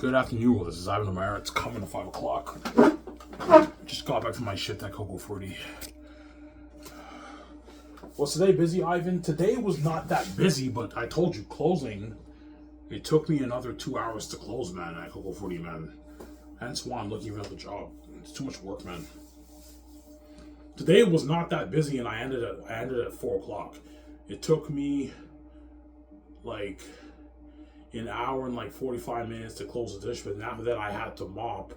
Good afternoon, this is Ivan Amara. It's coming to 5 o'clock. Just got back from my shit at Cocoa 40. Was today busy, Ivan? Today was not that busy, but I told you, closing, it took me another 2 hours to close, man, at Cocoa 40, man. Hence why I'm looking for another job. It's too much work, man. Today was not that busy, and I ended at 4 o'clock. It took me, like, an hour and like 45 minutes to close the dish, but after that I had to mop,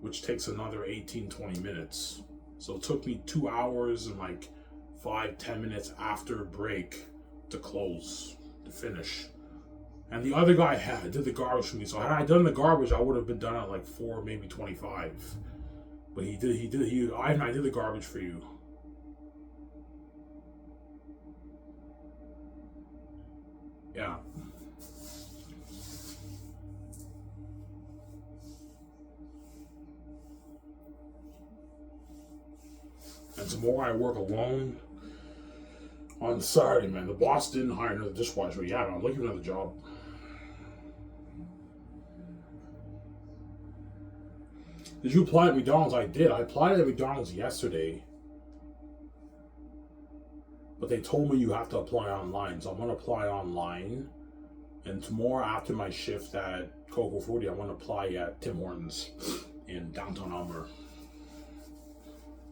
which takes another 18-20 minutes. So it took me 2 hours and like 5-10 minutes after break to close, to finish. And the other guy did the garbage for me, so had I done the garbage I would have been done at like 4, maybe 25. But I did the garbage for you. Yeah. And tomorrow I work alone on Saturday, man. The boss didn't hire another dishwasher, but yeah, man, I'm looking for another job. Did you apply at McDonald's? I did. I applied at McDonald's yesterday. But they told me you have to apply online, so I'm going to apply online. And tomorrow after my shift at Cocoa 40, I'm going to apply at Tim Hortons in downtown Elmer.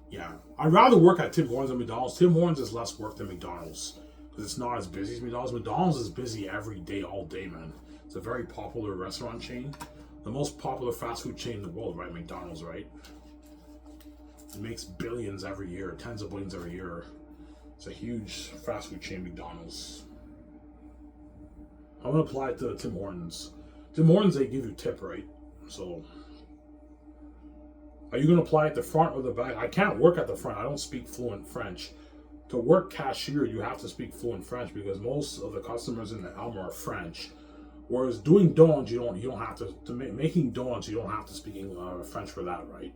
Yeah, I'd rather work at Tim Hortons than McDonald's. Tim Hortons is less work than McDonald's because it's not as busy as McDonald's. McDonald's is busy every day, all day, man. It's a very popular restaurant chain. The most popular fast food chain in the world, right? McDonald's, right? It makes billions every year, tens of billions every year. It's a huge fast food chain, McDonald's. I'm going to apply it to Tim Hortons. Tim Hortons, they give you tip, right? So, are you going to apply at the front or the back? I can't work at the front. I don't speak fluent French. To work cashier, you have to speak fluent French because most of the customers in the Elmer are French. Whereas doing donuts, you don't have to making donuts, you don't have to speak French for that, right?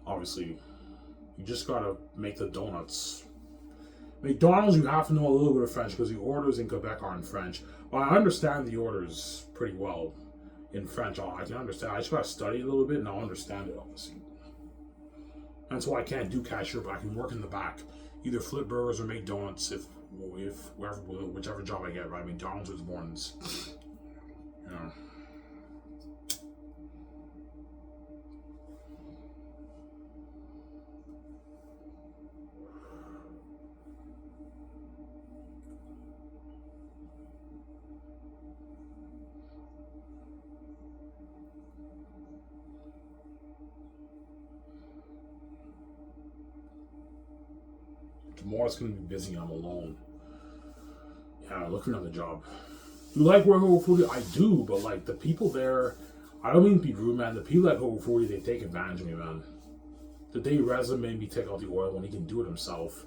Obviously, you just gotta make the donuts. McDonald's, you have to know a little bit of French because the orders in Quebec are in French. But I understand the orders pretty well in French. I can understand. I just gotta study a little bit and I'll understand it, obviously. That's why I can't do cashier, but I can work in the back, either flip burgers or make donuts whichever job I get, right? McDonald's or Morton's. Yeah. Tomorrow's gonna be busy. I'm alone. Yeah, looking for another job. You like working with 40? I do, but like the people there, I don't mean to be rude, man. The people at Cocoa 40, they take advantage of me, man. The day Reza made me take out the oil when he can do it himself.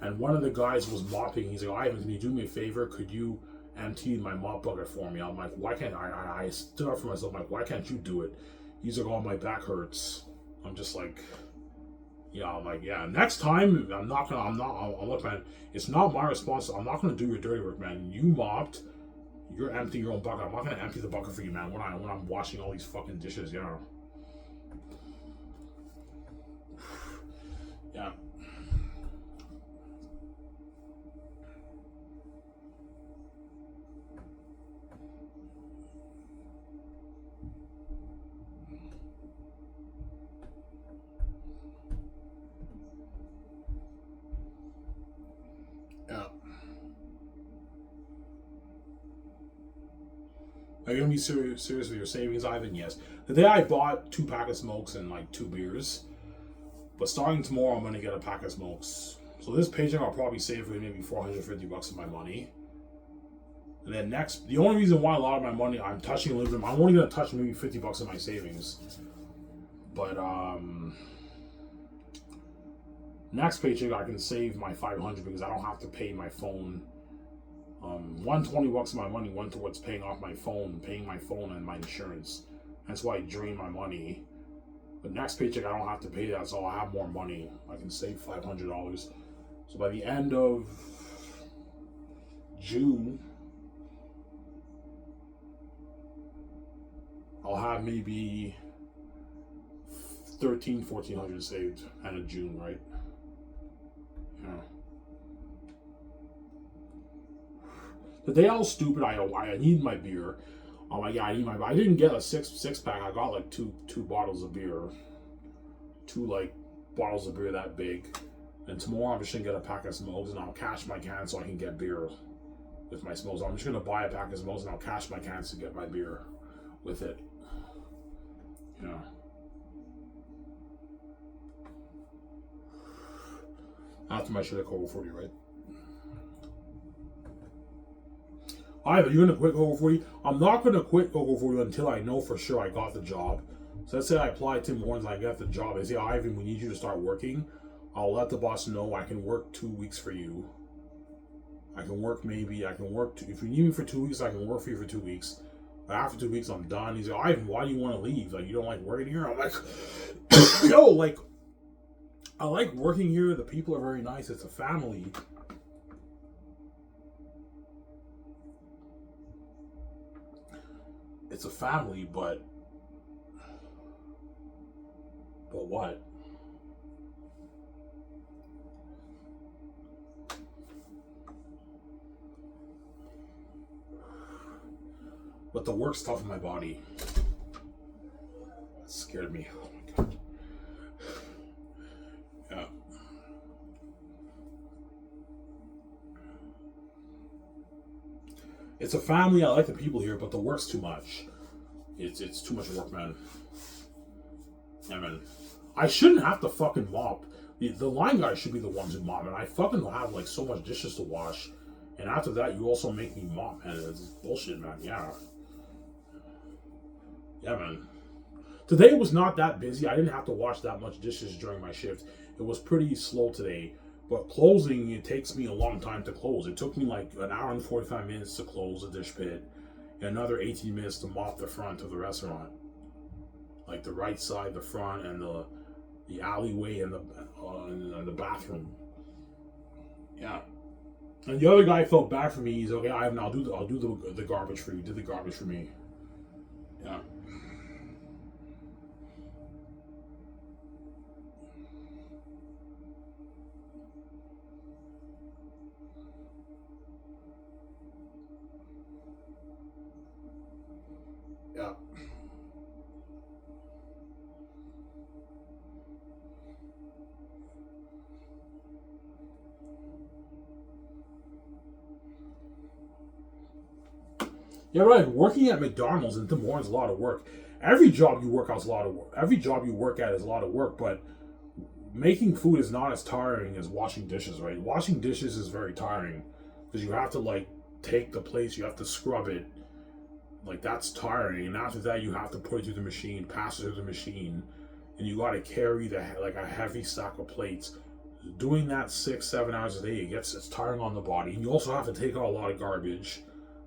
And one of the guys was mopping. He's like, Ivan, can you do me a favor? Could you empty my mop bucket for me? I'm like, why can't I stood up for myself. I'm like, why can't you do it? He's like, oh, my back hurts. I'm just like, yeah, I'm like, yeah, next time, look, man, it's not my response. I'm not going to do your dirty work, man. You mopped. You're emptying your own bucket. I'm not going to empty the bucket for you, man, when I'm washing all these fucking dishes, you know. Yeah. Yeah. Are you gonna be serious with your savings, Ivan? Yes. Today I bought 2 pack of smokes and like 2 beers. But starting tomorrow, I'm gonna get a pack of smokes. So this paycheck, I'll probably save maybe $450 of my money. And then next, the only reason why a lot of my money I'm touching a little bit, I'm only gonna touch maybe $50 of my savings. But next paycheck, I can save my $500 because I don't have to pay my phone. $120 of my money went towards paying off my phone, and my insurance. That's why I drain my money. But next paycheck, I don't have to pay that, so I'll have more money. I can save $500. So by the end of June, I'll have maybe 1,400 saved end of June, right? Yeah. The day I was stupid, I need my beer. I'm like, yeah, I didn't get a six pack. I got like two bottles of beer, two like bottles of beer that big. And tomorrow I'm just gonna get a pack of smokes and I'll cash my cans so I can get beer with my smokes. I'm just gonna buy a pack of smokes and I'll cash my cans to get my beer with it. Yeah. After my shit at Coco 40, right? Are you gonna quit Coco 40? I'm not gonna quit Coco 40 until I know for sure I got the job. So let's say I apply Tim Hortons and I get the job. They say, Ivan, we need you to start working. I'll let the boss know I can work 2 weeks for you. If you need me for 2 weeks, I can work for you for 2 weeks. But after 2 weeks, I'm done. He's like, Ivan, why do you want to leave? Like, you don't like working here? I'm like, yo, like, I like working here. The people are very nice. It's a family. It's a family, but what? But the work's tough in my body. That scared me. Oh my god. Yeah. It's a family. I like the people here, but the work's too much. It's too much work, man. Yeah, man. I shouldn't have to fucking mop. The line guys should be the ones who mop, and I fucking have like so much dishes to wash. And after that, you also make me mop, man. It's bullshit, man. Yeah. Yeah, man. Today was not that busy. I didn't have to wash that much dishes during my shift. It was pretty slow today. But closing, it takes me a long time to close. It took me like an hour and 45 minutes to close the dish pit. And another 18 minutes to mop the front of the restaurant. Like the right side, the front, and the alleyway and the bathroom. Yeah. And the other guy felt bad for me. He's okay, Ivan, I'll do the garbage for you. Did the garbage for me. Yeah. Yeah. Yeah, right. Working at McDonald's and Tim Hortons is a lot of work. Every job you work at is a lot of work. Every job you work at is a lot of work, but making food is not as tiring as washing dishes, right? Washing dishes is very tiring because you have to like take the plates, you have to scrub it. Like that's tiring, and after that you have to put it through the machine, pass it through the machine, and you got to carry like a heavy stack of plates. Doing that 6-7 hours a day, it's tiring on the body. And you also have to take out a lot of garbage,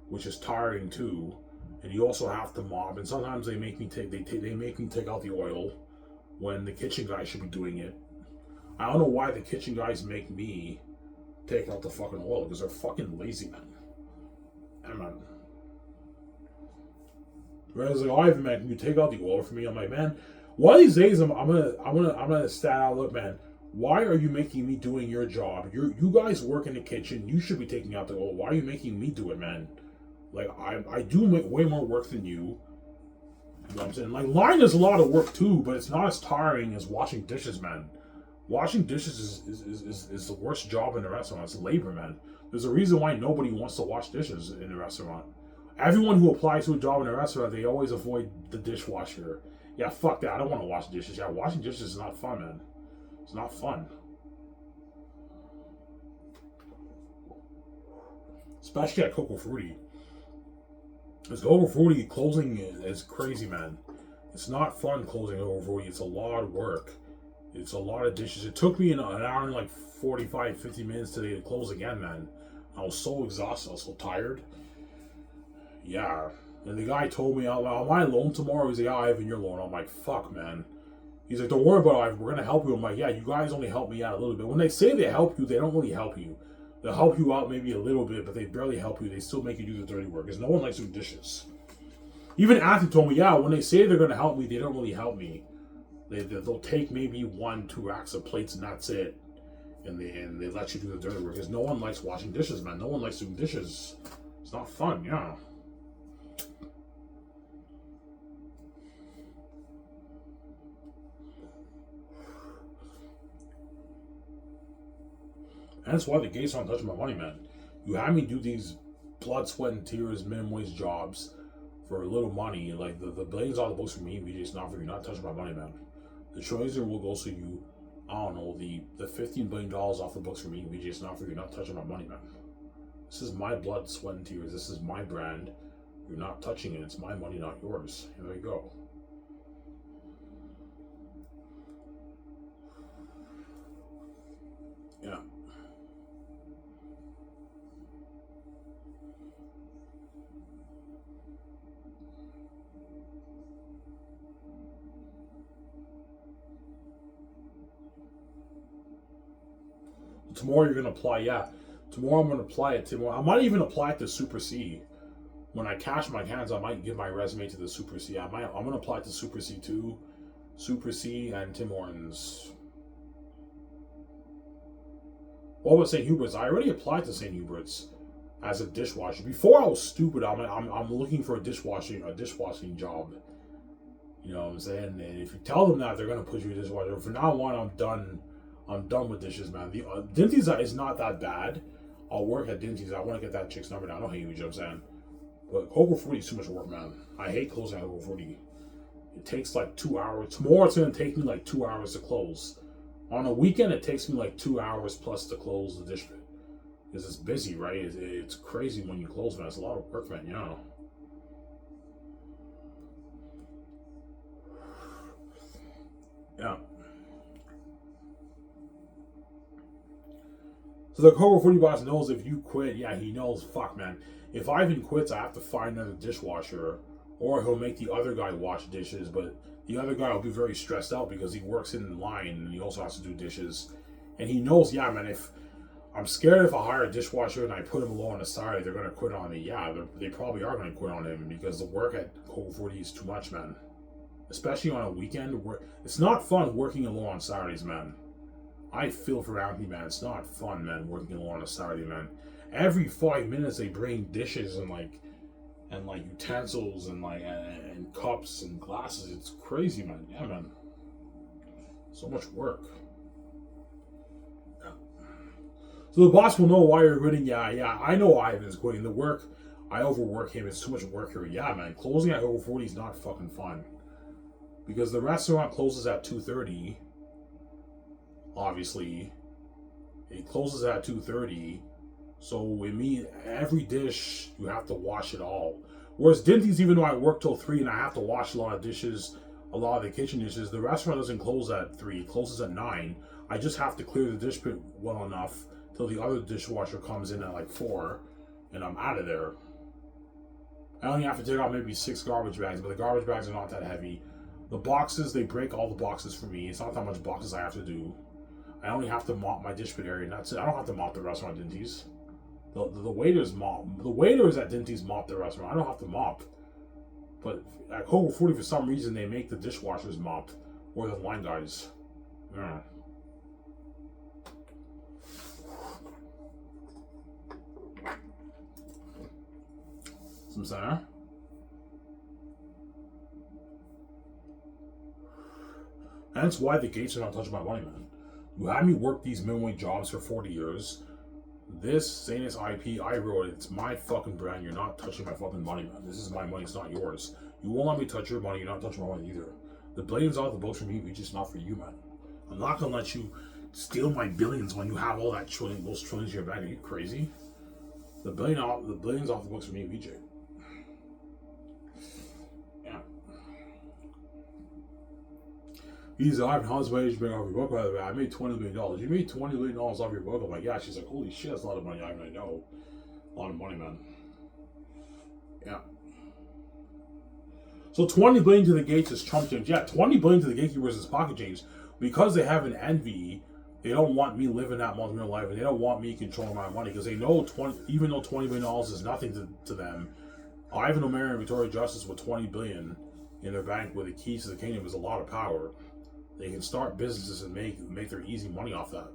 which is tiring too. And you also have to mop. And sometimes they make me take out the oil when the kitchen guy should be doing it. I don't know why the kitchen guys make me take out the fucking oil because they're fucking lazy, man. And man. Whereas like, Ivan, man, can you take out the oil for me? I'm like, man, one of these days I'm gonna stat out. Look, man, why are you making me doing your job? You guys work in the kitchen. You should be taking out the oil. Why are you making me do it, man? Like I do way more work than you. You know what I'm saying? Like line is a lot of work too, but it's not as tiring as washing dishes, man. Washing dishes is the worst job in the restaurant. It's labor, man. There's a reason why nobody wants to wash dishes in a restaurant. Everyone who applies to a job in a restaurant, they always avoid the dishwasher. Yeah, fuck that. I don't want to wash dishes. Yeah, washing dishes is not fun, man. It's not fun. Especially at Coco Frutti. Because Coco Frutti closing is crazy, man. It's not fun closing Coco Frutti. It's a lot of work. It's a lot of dishes. It took me an hour and like 45, 50 minutes today to close again, man. I was so exhausted. I was so tired. Yeah. And the guy told me, am I alone tomorrow? He's like, yeah, Ivan, you're alone. I'm like, fuck, man. He's like, don't worry about it, Ivan. We're going to help you. I'm like, yeah, you guys only help me out a little bit. When they say they help you, they don't really help you. They'll help you out maybe a little bit, but they barely help you. They still make you do the dirty work because no one likes doing dishes. Even Anthony told me, yeah, when they say they're going to help me, they don't really help me. They'll take maybe 1-2 racks of plates and that's it. And they let you do the dirty work. Because no one likes washing dishes, man. No one likes doing dishes. It's not fun, yeah. And that's why the gates aren't touching my money, man. You have me do these blood, sweat, and tears, minimum wage jobs for a little money. Like, the billions are the books for me, VJ, it's not for you. Not touching my money, man. The Trailblazer will go so you, I don't know, the $15 billion off the books for me, VJ, it's not for you. Not touching my money, man. This is my blood, sweat, and tears. This is my brand. You're not touching it. It's my money, not yours. And there you go. Yeah. Tomorrow you're gonna apply, yeah. Tomorrow I'm gonna apply it. Tomorrow I might even apply it to Super C. When I cash my hands, I might give my resume to the Super C. I'm gonna apply it to Super C too, Super C and Tim Hortons. What about St. Hubert's? I already applied to St. Hubert's as a dishwasher. Before I was stupid, I'm looking for a dishwashing job. You know what I'm saying? And if you tell them that, they're gonna put you in a dishwasher. From now on, I'm done. I'm done with dishes, man. The Dinty's is not that bad. I'll work at Dinty's. I want to get that chick's number now. I don't hate you, know what I'm saying? But Coco 40 is too much work, man. I hate closing at Coco 40. It takes like 2 hours. Tomorrow it's going to take me like 2 hours to close. On a weekend, it takes me like 2 hours plus to close the dish pit. Because it's busy, right? It's crazy when you close, man. It's a lot of work, man, you know. Yeah. So the Coco 40 boss knows if you quit, yeah, he knows, fuck, man. If Ivan quits, I have to find another dishwasher, or he'll make the other guy wash dishes, but the other guy will be very stressed out because he works in line and he also has to do dishes. And he knows, yeah, man, if I'm scared if I hire a dishwasher and I put him alone on the side, they're going to quit on me. Yeah, they probably are going to quit on him because the work at Coco 40 is too much, man. Especially on a weekend. It's not fun working alone on Saturdays, man. I feel for Anthony, man. It's not fun, man, working alone on a Saturday, man. Every 5 minutes they bring dishes and utensils and cups and glasses. It's crazy, man. Yeah, man. So much work. Yeah. So the boss will know why you're quitting. Yeah. I know Ivan's quitting. The work, I overwork him. It's too much work here. Yeah, man. Closing at over 40 is not fucking fun. Because the restaurant closes at 2:30. Obviously, it closes at 2:30, so it means every dish you have to wash it all. Whereas Dinty's, even though I work till 3 and I have to wash a lot of dishes, a lot of the kitchen dishes, the restaurant doesn't close at 3, it closes at 9. I just have to clear the dish pit well enough till the other dishwasher comes in at like 4, and I'm out of there. I only have to take out maybe 6 garbage bags, but the garbage bags are not that heavy. The boxes, they break all the boxes for me. It's not that much boxes I have to do. I only have to mop my dish pit area, and that's it. I don't have to mop the restaurant at Dinty's. The waiters mop. The waiters at Dinty's mop the restaurant. I don't have to mop. But at Coco 40, for some reason, they make the dishwashers mop, or the line guys. Yeah. Some center. And that's why the gates are not touching my money, man. You had me work these minimum wage jobs for 40 years. This Xanus IP, I wrote it. It's my fucking brand. You're not touching my fucking money, man. This is my money. It's not yours. You won't let me touch your money. You're not touching my money either. The billions off the books for me, it's just not for you, man. I'm not gonna let you steal my billions when you have all that those trillions in your bag. Are you crazy? The billions off the books for me, VJ. Yeah. He's like, how much money did you bring off your book? By the way, I made $20 million. You made $20 million off your book? I'm like, yeah. She's like, holy shit, that's a lot of money. I know. A lot of money, man. Yeah. So 20 billion to the gates is Trump change. Yeah, 20 billion to the gatekeepers is pocket change. Because they have an envy, they don't want me living that multi-million life, and they don't want me controlling my money because they know even though $20 billion is nothing to them, Ivan O'Meara and Victoria Justice with 20 billion in their bank with the keys to the kingdom is a lot of power. They can start businesses and make their easy money off that.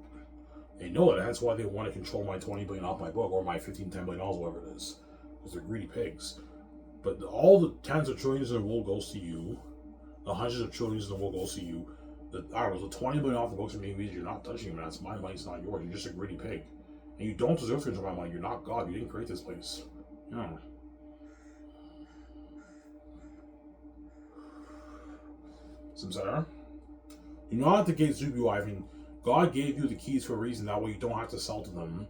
They know that. That's why they want to control my 20 billion off my book, or my 15, $10 billion, whatever it is. Because they're greedy pigs. But all the tens of trillions in the world goes to you. The hundreds of trillions in the world goes to you. The 20 billion off the books of me means you're not touching it, man. It's my money, it's not yours. You're just a greedy pig. And you don't deserve to control my money. You're not God. You didn't create this place. Yeah. Samsara? You know at the gate Zubu, Ivan. God gave you the keys for a reason. That way you don't have to sell to them.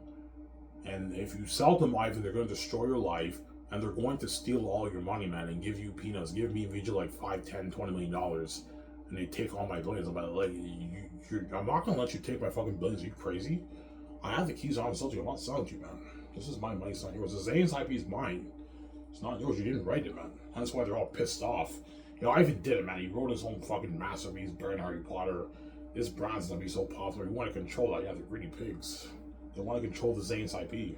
And if you sell them, Ivan, they're going to destroy your life. And they're going to steal all your money, man, and give you peanuts. Give me Vigil like $5, $10, $20 million. And they take all my billions. I'm not going to let you take my fucking billions. Are you crazy? I have the keys on to sell to you. I'm not selling to you, man. This is my money. It's not yours. The Xanus IP is mine. It's not yours. You didn't write it, man. That's why they're all pissed off. You know, Ivan did it, man. He wrote his own fucking masterpiece, Brand Harry Potter. This brand's gonna be so popular. You want to control that. Yeah, they're greedy pigs. They want to control the Xanus IP.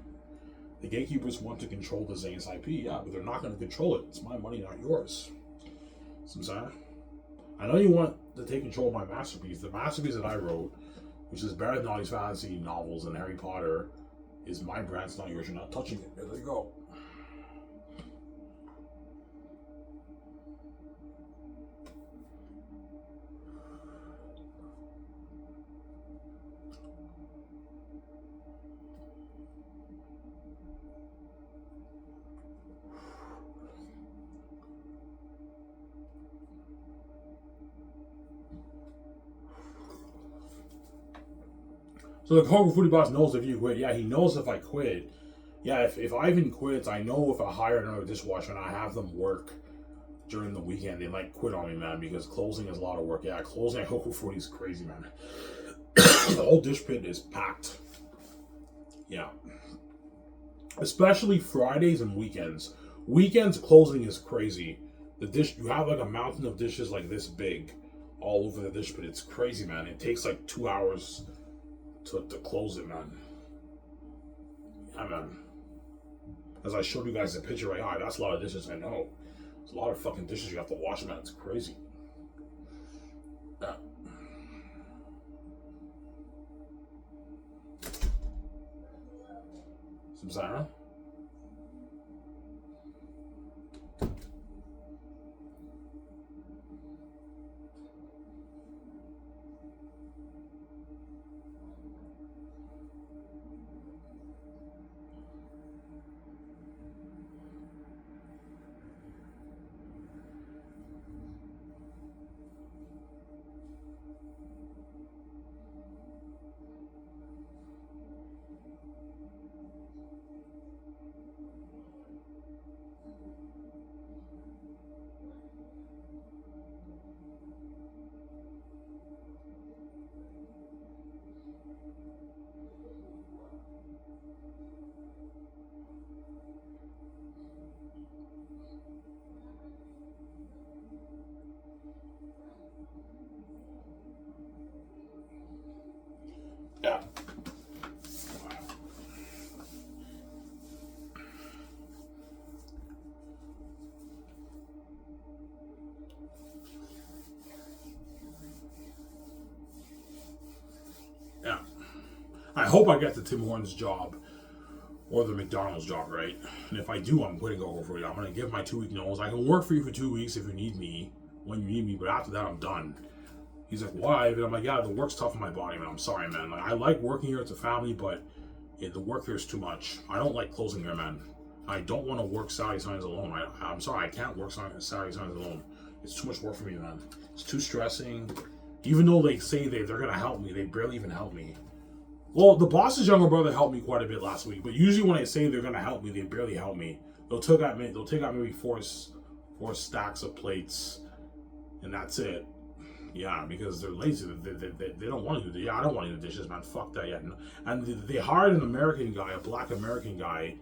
The gatekeepers want to control the Xanus IP, yeah, but they're not going to control it. It's my money, not yours. Samsara? I know you want to take control of my masterpiece. The masterpiece that I wrote, which is better than all these fantasy novels and Harry Potter, is my brand. It's not yours. You're not touching it. There you go. So the Coca Foodie Boss knows if you quit. Yeah, he knows if I quit. Yeah, if Ivan quits, I know if I hire another dishwasher and I have them work during the weekend, they might quit on me, man, because closing is a lot of work. Yeah, closing at Coca Foodie is crazy, man. The whole dish pit is packed. Yeah. Especially Fridays and weekends. Weekends closing is crazy. The dish, you have like a mountain of dishes like this big all over the dish pit. It's crazy, man. It takes like 2 hours to close it, man. Yeah, man. As I showed you guys the picture right here, that's a lot of dishes, I know. It's a lot of fucking dishes you have to wash, man. It's crazy. Yeah. Samsara? Yeah. Yeah. I hope I get the Tim Hortons job or the McDonald's job, right? And if I do, I'm quitting Go for it. I'm going to give my 2-week notice. I can work for you for 2 weeks if you need me, when you need me, but after that, I'm done. He's like, why? And I'm like, yeah, the work's tough on my body, man. I'm sorry, man. Like, I like working here. It's a family, but the work here is too much. I don't like closing here, man. I don't want to work Saturday, Sundays alone. I'm sorry, I can't work Saturday, Sundays alone. It's too much work for me, man. It's too stressing. Even though they say they're going to help me, they barely even help me. Well, the boss's younger brother helped me quite a bit last week, but usually when I say they're going to help me, they barely help me. They'll take out maybe four stacks of plates, and that's it. Yeah, because they're lazy. They don't want to do the. Yeah, I don't want to do the dishes, man. Fuck that. Yeah, and they hired an American guy, a black American guy,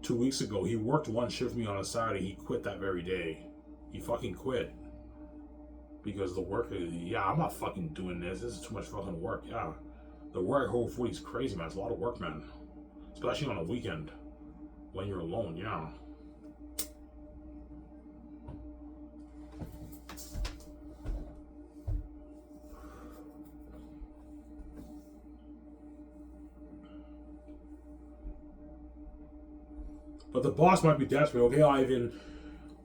2 weeks ago. He worked one shift with me on a Saturday. He quit that very day. He fucking quit because the work. Yeah, I'm not fucking doing this. This is too much fucking work. Yeah, the work at Whole Foods is crazy, man. It's a lot of work, man. Especially on a weekend when you're alone. Yeah. But the boss might be desperate. Okay, Ivan,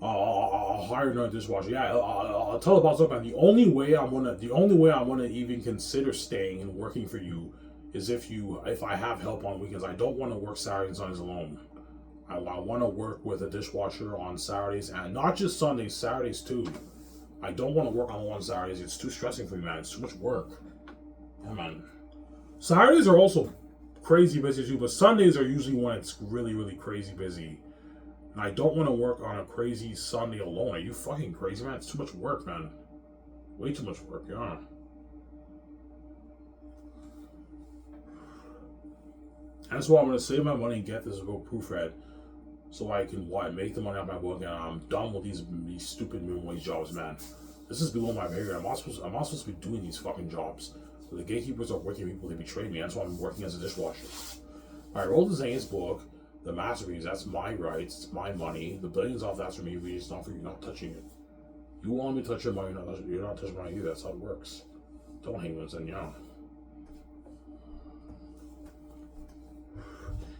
I'll hire another dishwasher. Yeah, I'll tell the boss, look, man. The only way I'm gonna even consider staying and working for you is if I have help on weekends. I don't want to work Saturdays and Sundays alone. I want to work with a dishwasher on Saturdays and not just Sundays, Saturdays too. I don't want to work on Saturdays. It's too stressing for me, man. It's too much work. Yeah, man. Saturdays are also crazy busy too, but Sundays are usually when it's really, really crazy busy. And I don't want to work on a crazy Sunday alone. Are you fucking crazy, man? It's too much work, man. Way too much work, yeah. And that's why I'm going to save my money and get this real proofread so I can make the money out of my book, and I'm done with these stupid minimum wage jobs, man. This is below my pay grade. I'm not supposed to be doing these fucking jobs. So the gatekeepers are working people, they betray me. That's why I'm working as a dishwasher. I wrote the Xanus book, the masterpiece, that's my rights, it's my money. The billions off, that's for me, it's not for you, not touching it. You want me to touch your money, you're not touching my money either. That's how it works. Don't hang with them, yeah.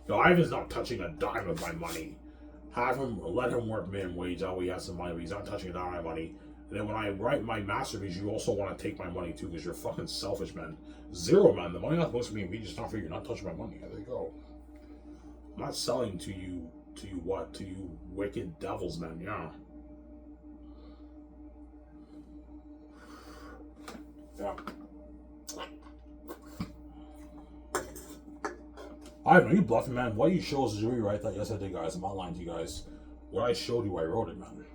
Yo, Ivan's not touching a dime of my money. Let him work minimum wage, that way he has some money, but he's not touching a dime of my money. And then when I write my masterpiece, you also want to take my money too, because you're fucking selfish, man. Zero, man. The money not supposed to be in me, just not for you. You're not touching my money. There you go. I'm not selling to you what? To you wicked devils, man. Yeah. Yeah. Ivan, are you bluffing, man? What you show us is you rewrite that? Yes, I did, guys. I'm not lying to you guys. What I showed you, I wrote it, man.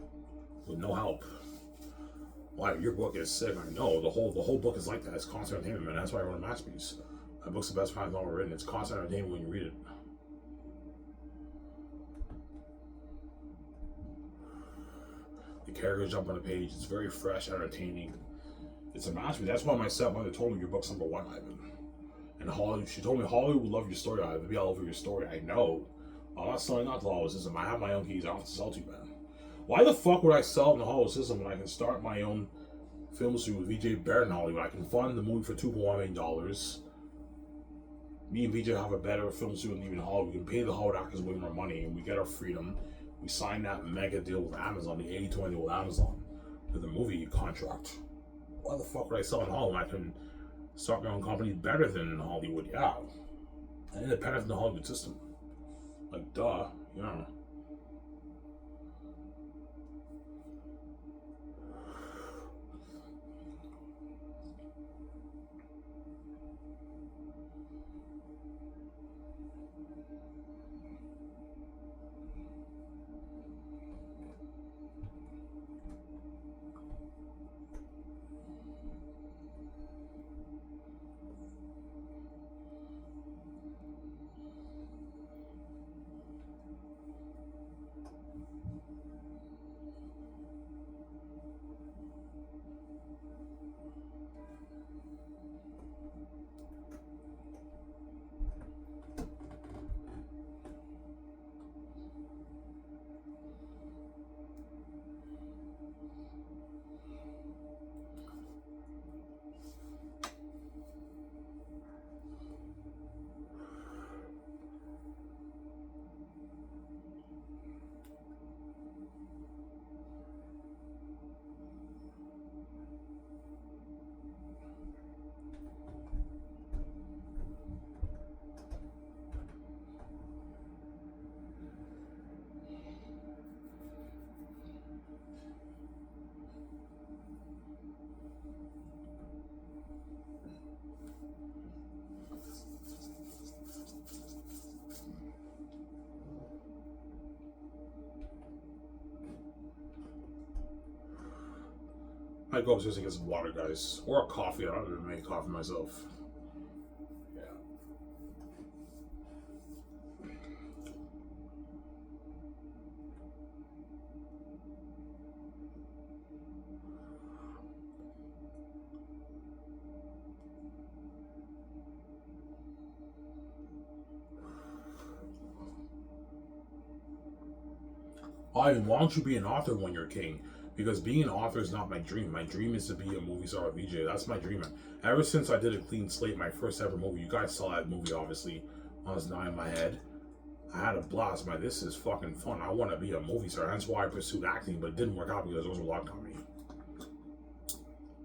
With no help. Wow, your book is sick. I know the whole book is like that. It's constant entertainment, man. That's why I wrote a masterpiece. My book's the best part I've ever written. It's constant entertainment when you read it. The characters jump on the page. It's very fresh, entertaining. It's a masterpiece. That's why my stepmother told me your book's #1, Ivan. And Hollywood, she told me Hollywood would love your story, Ivan. It'd be all over your story. I know. I'm not selling out the Hollywood system. I have my own keys. I don't have to sell to you, man. Why the fuck would I sell in the Hollywood system when I can start my own film studio with VJ Barrett in Hollywood? I can fund the movie for $2.1 million. Me and VJ have a better film studio than even Hollywood. We can pay the Hollywood actors way more money, and we get our freedom. We sign that mega deal with Amazon, the 80-20 deal with Amazon, for the movie contract. Why the fuck would I sell in Hollywood? I can start my own company better than in Hollywood, yeah. And independent from the Hollywood system. Like, duh, yeah. I go upstairs and get some water, guys. Or a coffee. I don't even make coffee myself. Yeah. Ivan, why don't you be an author when you're king? Because being an author is not my dream. My dream is to be a movie star with VJ. That's my dream. Ever since I did A Clean Slate, my first ever movie, you guys saw that movie, obviously. I was not in my head. I had a blast, man. This is fucking fun. I want to be a movie star. That's why I pursued acting, but it didn't work out because those were locked on me.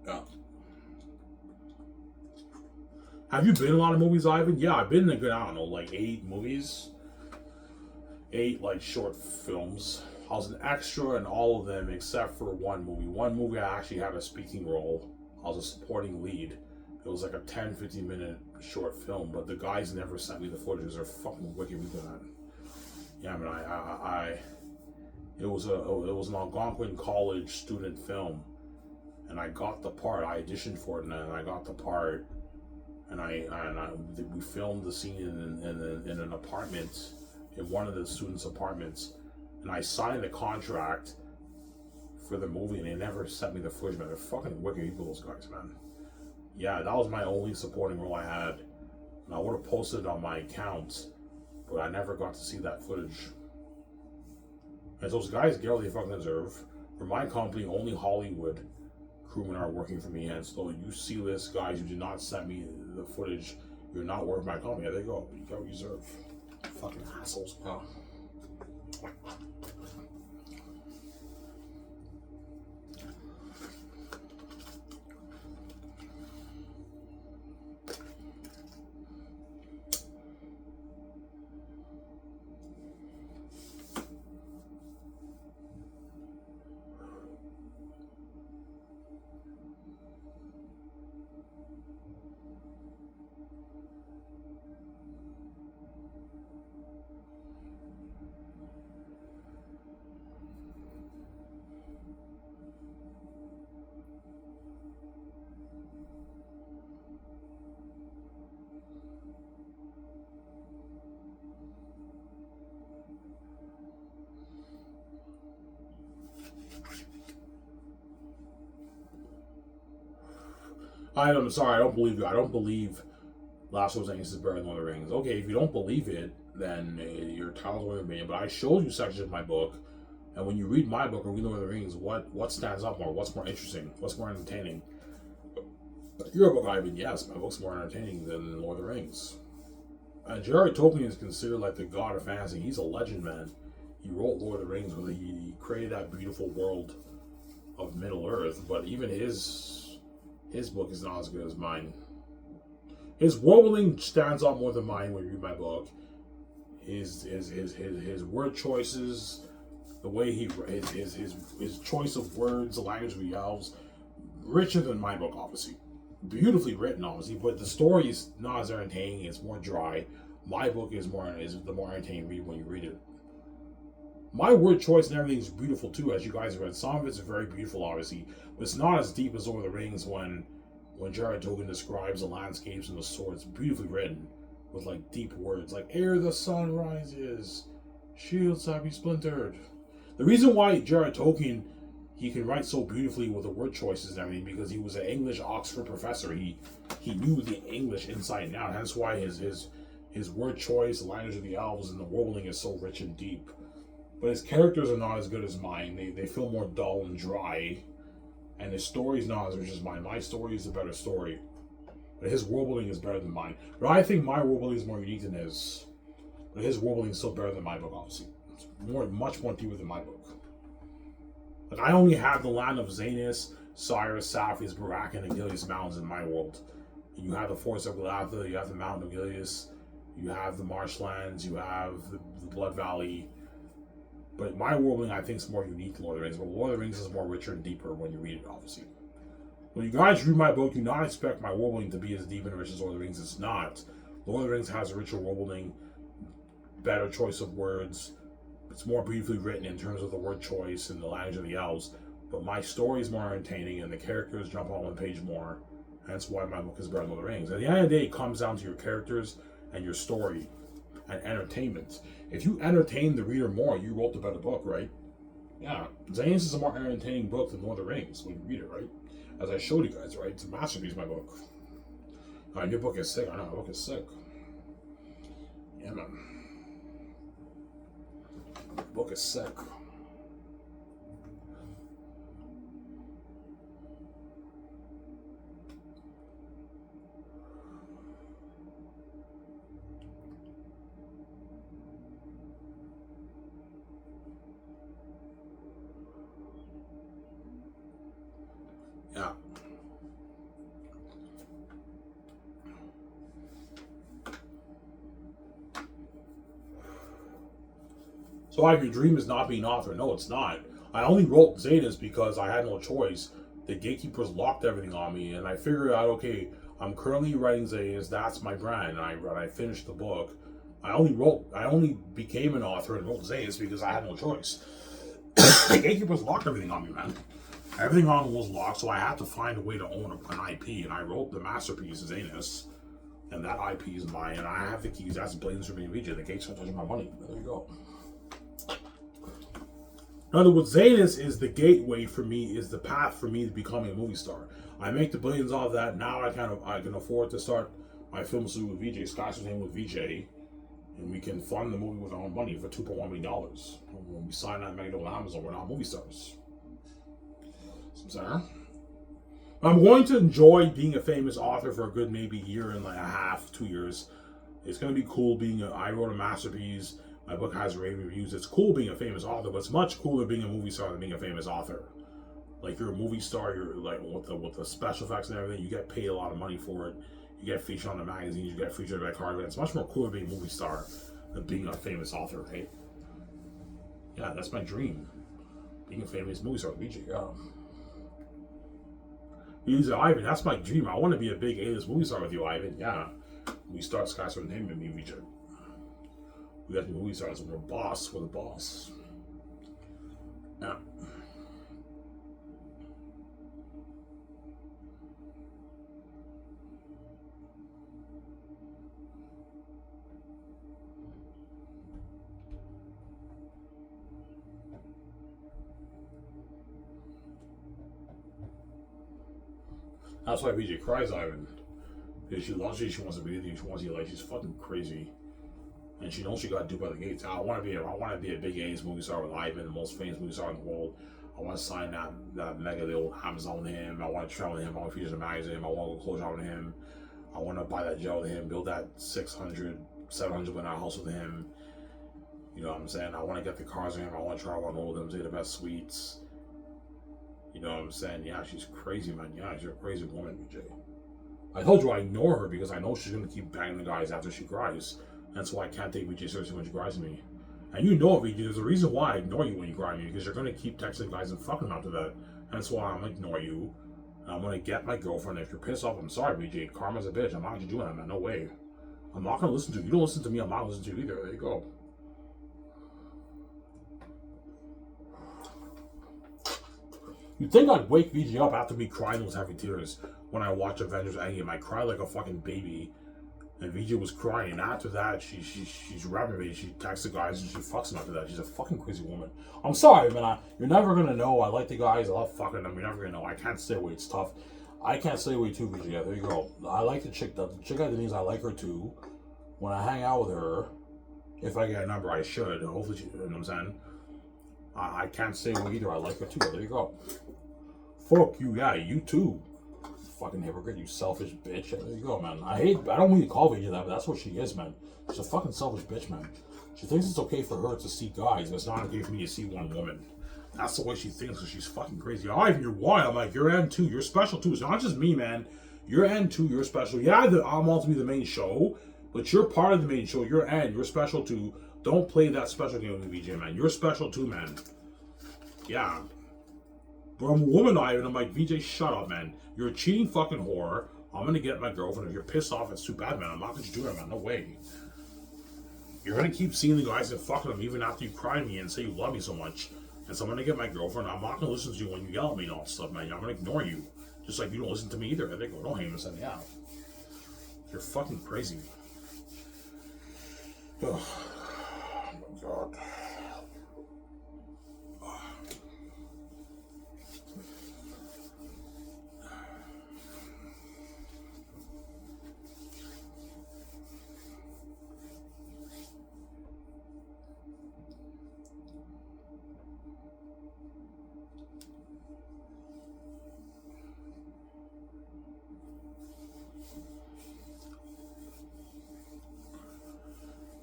Yeah. Have you been in a lot of movies, Ivan? Yeah, I've been in a good, I don't know, like 8 movies. 8 like short films. I was an extra in all of them except for one movie. One movie I actually had a speaking role. I was a supporting lead. It was like a 10-15 minute short film, but the guys never sent me the footage. They're fucking wicked with that. Yeah, I mean, it was an Algonquin College student film, and I got the part. I auditioned for it, and I got the part, and we filmed the scene in an apartment, in one of the students' apartments, and I signed a contract for the movie, and they never sent me the footage. Man, they're fucking wicked people, those guys, man. Yeah, that was my only supporting role I had, and I would have posted it on my account, but I never got to see that footage. And those guys get what they fucking deserve. For my company, only Hollywood crewmen are working for me, and so you see this, guys, you did not send me the footage, you're not working my company. There you go. You got what you deserve. Fucking assholes. Oh. I'm sorry, I don't believe you. I don't believe Last of Us is better than Lord of the Rings. Okay, if you don't believe it, then you're entitled to opinion. But I showed you sections of my book, and when you read my book or read Lord of the Rings, what stands out more? What's more interesting? What's more entertaining? Your book, Ivan, yes, my book's more entertaining than Lord of the Rings. J.R.R. Tolkien is considered like the god of fantasy. He's a legend, man. He wrote Lord of the Rings, where he created that beautiful world of Middle Earth, but even his book is not as good as mine. His world stands out more than mine when you read my book. His word choices, the way his choice of words, the language of the elves, richer than my book, obviously. Beautifully written, obviously, but the story is not as entertaining. It's more dry. My book is the more entertaining read when you read it. My word choice and everything is beautiful too, as you guys have read. Some of it's very beautiful, obviously, but it's not as deep as Lord of the Rings when J.R.R. Tolkien describes the landscapes and the swords. Beautifully written with like deep words, like ere the sun rises, shields have be splintered. The reason why J.R.R. Tolkien he can write so beautifully with the word choices and everything because he was an English Oxford professor. He knew the English inside and out. Hence why his word choice, the language of the elves, and the worldling is so rich and deep. But his characters are not as good as mine. They feel more dull and dry. And his story is not as rich as mine. My story is a better story. But his worldbuilding is better than mine. But I think my worldbuilding is more unique than his. But his worldbuilding is still better than my book, obviously. It's much more deeper than my book. Like, I only have the land of Xanus, Cyrus, Saphis, Barak, and Aegilius mountains in my world. And you have the forest of Galatha, you have the mountain of Aegilius, you have the marshlands, you have the Blood Valley. But my worldbuilding, I think, is more unique to Lord of the Rings. But Lord of the Rings is more richer and deeper when you read it, obviously. When you guys read my book, do not expect my worldbuilding to be as deep and rich as Lord of the Rings. It's not. Lord of the Rings has a richer worldbuilding, better choice of words. It's more beautifully written in terms of the word choice and the language of the elves. But my story is more entertaining, and the characters jump on one page more. That's why my book is better than Lord of the Rings. At the end of the day, it comes down to your characters and your story and entertainment. If you entertain the reader more, you wrote the better book, right? Yeah, Xanus is a more entertaining book than Lord of the Rings when you read it, right? As I showed you guys, right? It's a masterpiece, my book. Your book is sick. I know, my book is sick. Yeah, man. My book is sick. Yeah. So your dream is not being an author. No, it's not. I only wrote Xanus because I had no choice. The gatekeepers locked everything on me, and I figured out, okay, I'm currently writing Xanus. That's my brand, and I finished the book. I only became an author and wrote Xanus because I had no choice. The gatekeepers locked everything on me, man. Everything on was locked, so I had to find a way to own an IP, and I wrote the masterpiece, Xanus, and that IP is mine, and I have the keys. That's Bladen's for me, VJ. The gates are touching my money. There you go. In other words, Xanus is the gateway for me, is the path for me to becoming a movie star. I make the billions off that. Now I can afford to start my film studio with VJ, Sky's name with VJ, and we can fund the movie with our own money for $2.1 million. When we sign that mega deal with Amazon, we're not movie stars. I'm going to enjoy being a famous author for a good maybe year and like a half, 2 years. It's going to be cool being I wrote a masterpiece. My book has rave reviews. It's cool being a famous author, but it's much cooler being a movie star than being a famous author. Like, you're a movie star, you're like with the special effects and everything, you get paid a lot of money for it. You get featured on the magazines, you get featured by Carver. It's much more cooler being a movie star than being a famous author, right? Yeah, that's my dream. Being a famous movie star with VJ, yeah. He's Ivan, that's my dream. I want to be a big A-list movie star with you, Ivan. Yeah. We start Skyscraper with him and me, VJ. We got the movie stars and we're boss. We're the boss. Yeah. That's why VJ cries, Ivan. Because she loves you, she wants to be with you, she wants you, like, she's fucking crazy. And she knows she got duped by the gates. I want to be a big A's movie star with Ivan, the most famous movie star in the world. I want to sign that mega deal with Amazon with him. I want to travel with him. I want to feature the magazine. I want to go close out with him. I want to buy that jet with him, build that 600, 700 win house with him. You know what I'm saying? I want to get the cars with him. I want to travel on all of them, take the best suites. You know what I'm saying? Yeah, she's crazy, man. Yeah, she's a crazy woman, BJ. I told you I ignore her because I know she's going to keep banging the guys after she cries. That's why I can't take VJ seriously when she cries to me. And you know it, VJ. There's a reason why I ignore you when you cry to me, because you're going to keep texting guys and fucking after that. That's why I'm going to ignore you. And I'm going to get my girlfriend. If you're pissed off, I'm sorry, VJ. Karma's a bitch. I'm not going to do that, man. No way. I'm not going to listen to you. You don't listen to me, I'm not going to listen to you either. There you go. You'd think I'd wake VJ up after me crying those heavy tears when I watch Avengers Endgame. I cry like a fucking baby. And VJ was crying. After that, she's rapping me. She texts the guys and she fucks them after that. She's a fucking crazy woman. I'm sorry, man. You're never gonna know. I like the guys. I love fucking them. You're never gonna know. I can't stay away. It's tough. I can't stay away too, VJ. Yeah, there you go. I like the chick. The chick at Denise, I like her too. When I hang out with her, if I get a number, I should. Hopefully, you know what I'm saying? I can't stay away either. I like her too. There you go. Fuck you. Yeah, you too. Fucking hypocrite, you selfish bitch. There you go, man. I don't mean to call VJ that, but that's what she is, man. She's a fucking selfish bitch, man. She thinks it's okay for her to see guys, but it's not okay for me to see one woman. That's the way she thinks, because she's fucking crazy. Ivan, you're wild. I'm like, you're N too. You're special too. It's not just me, man. You're N too. You're special. Yeah, I'm ultimately the main show, but you're part of the main show. You're N. You're special too. Don't play that special game with me, VJ, man. You're special too, man. Yeah. But I'm a woman, Ivan. I'm like, VJ, shut up, man. You're a cheating fucking whore. I'm gonna get my girlfriend. If you're pissed off, it's too bad, man. I'm not gonna do that, man. No way. You're gonna keep seeing the guys and fucking them even after you cry to me and say you love me so much. And so I'm gonna get my girlfriend. I'm not gonna listen to you when you yell at me and all that stuff, man. I'm gonna ignore you. Just like you don't listen to me either. I think, don't hate me saying, yeah. You're fucking crazy. Oh my god.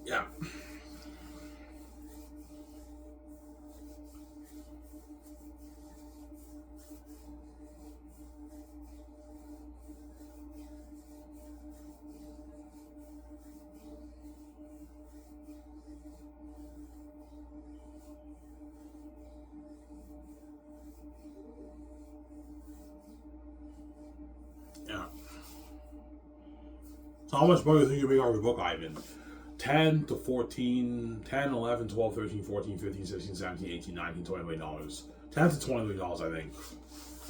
Yeah. So how much money do you think you make off your book, Ivan? 10 to 14, 10, 11, 12, 13, 14, 15, 16, 17, 18, 19, $20 million. 10 to $20 million, I think.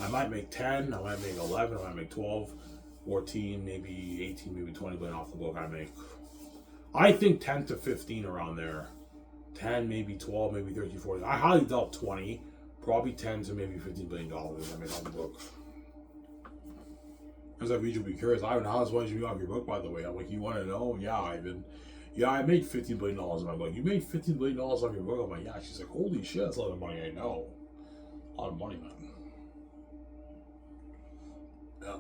I might make 10, I might make 11, I might make 12, 14, maybe 18, maybe 20 million off the book I make. I think 10 to 15 around there. 10, maybe 12, maybe 13, 14. I highly doubt 20. Probably 10 to maybe $15 billion I make off the book. As I read, you'll be curious. Ivan, how much did you make off your book, by the way? I'm like, you want to know? Yeah, Ivan. Yeah, I made $15 billion on my book. You made $15 billion off your book? I'm like, yeah. She's like, holy shit, that's a lot of money. I know. A lot of money, man. Yeah.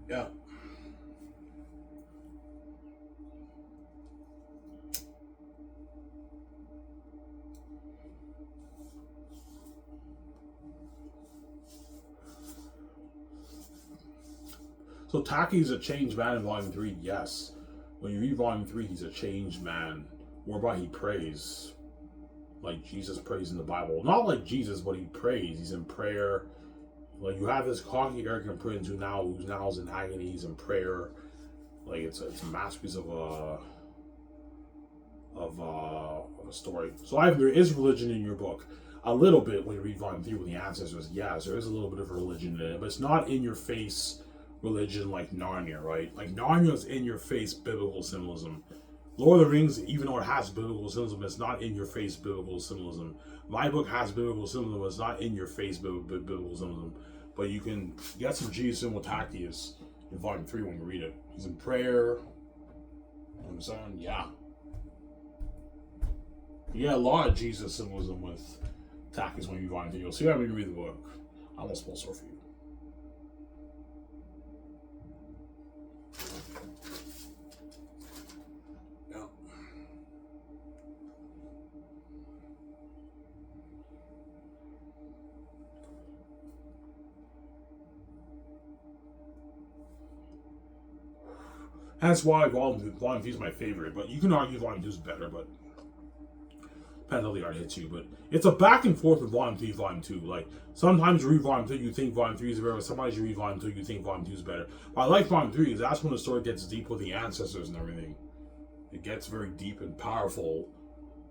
Yeah. So Taki's a changed man in Volume 3, yes. When you read Volume 3, he's a changed man, whereby he prays. Like Jesus prays in the Bible. Not like Jesus, but he prays. He's in prayer. Like you have this cocky, arrogant prince who's now in agony, he's in prayer. Like it's a masterpiece of a story. So there is religion in your book. A little bit when you read Volume 3 with the ancestors, yes, there is a little bit of religion in it, but it's not in your face religion like Narnia, right? Like Narnia's in your face biblical symbolism. Lord of the Rings, even though it has biblical symbolism, it's not in your face biblical symbolism. My book has biblical symbolism, but it's not in your face biblical symbolism. But you can get some Jesus in what Taki is in Volume 3 when you read it. He's in prayer. You know what I'm saying? Yeah. You get a lot of Jesus symbolism with Taki's when you read Volume 3. You'll see that when you read the book. I won't spoil for you. That's why Volume 3 is my favorite, but you can argue Volume 2 is better, but depends how the art hits you. But it's a back and forth with Volume 3, Volume 2. Like, sometimes you read Volume 3, you think Volume 3 is better, but sometimes you read Volume 2, you think Volume 2 is better. But I like Volume 3 because that's when the story gets deep with the ancestors and everything. It gets very deep and powerful.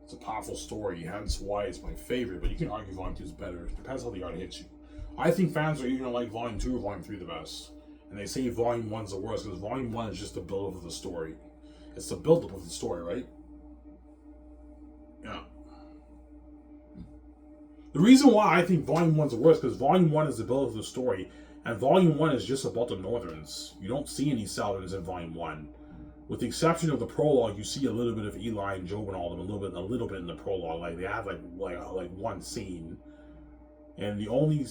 It's a powerful story, hence why it's my favorite, but you can argue Volume 2 is better. It depends how the art hits you. I think fans are either going to like Volume 2 or Volume 3 the best. And they say Volume 1's the worst because Volume 1 is just the build-up of the story. It's the build-up of the story, right? Yeah. The reason why I think Volume 1's the worst because Volume 1 is the build-up of the story, and Volume 1 is just about the Northerns. You don't see any Southerns in Volume 1. With the exception of the prologue, you see a little bit of Eli and Job and all of them, a little bit in the prologue. Like they have like one scene. And the only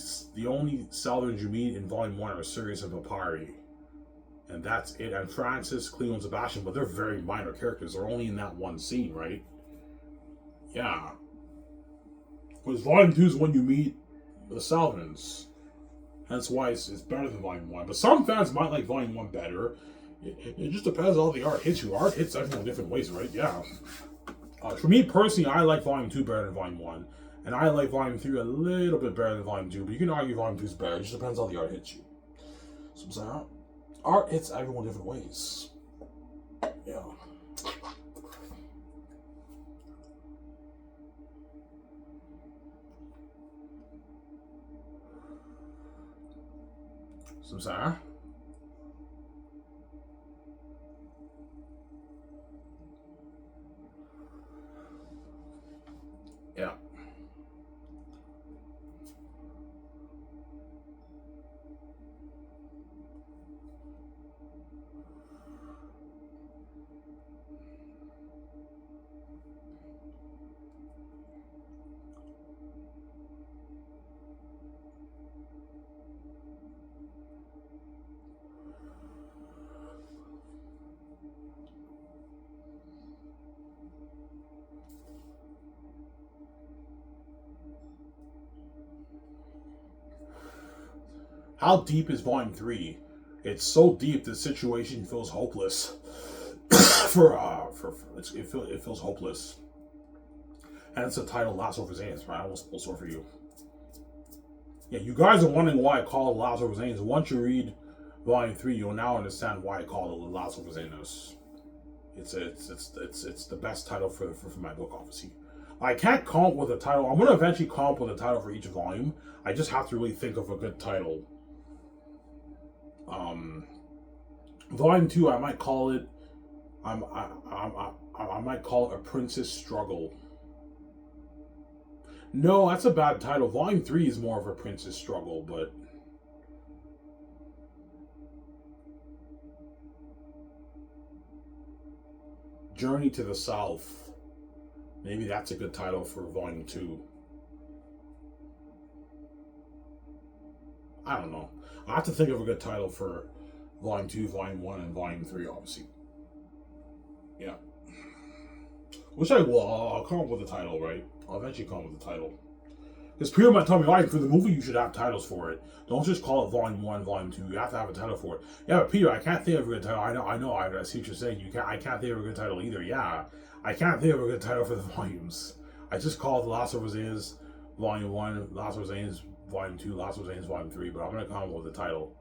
Southerns you meet in Volume 1 are Sirius and Papyri. And that's it. And Francis, Cleo, and Sebastian, but they're very minor characters. They're only in that one scene, right? Yeah. Because Volume 2 is when you meet the Southerns. That's why it's better than Volume 1. But some fans might like Volume 1 better. It just depends on how the art hits you. Art hits everyone in different ways, right? Yeah. For me personally, I like Volume 2 better than Volume 1. And I like Volume 3 a little bit better than Volume 2, but you can argue Volume 2 is better. It just depends how the art hits you. So I'm saying, art hits everyone different ways. Yeah. Some sour. Yeah. How deep is Volume 3? It's so deep the situation feels hopeless. It feels hopeless. Hence the title Last of His Hands, right? I almost feel sorry for you. Yeah, you guys are wondering why I call it Last of His Hands. Once you read Volume 3, you'll now understand why I call it Last of His Hands. It's the best title for my book, obviously. I can't come up with a title. I'm gonna eventually come up with a title for each volume. I just have to really think of a good title. Volume 2, I might call it. I might call it A Princess Struggle. No, that's a bad title. Volume 3 is more of a Princess Struggle, but Journey to the South. Maybe that's a good title for Volume 2. I don't know. I have to think of a good title for Volume 2, Volume 1, and Volume 3, obviously. Yeah. Which I'll come up with a title, right? I'll eventually come up with a title. Because people might tell me, all right, for the movie, you should have titles for it. Don't just call it Volume 1, Volume 2. You have to have a title for it. Yeah, but Peter, I can't think of a good title. I know. I see what you're saying. I can't think of a good title either. Yeah, I can't think of a good title for the volumes. I just call it The Last of Us Is Volume 1, Last of Us Is Volume 2, Last of Us Is Volume 3, but I'm going to come up with a title.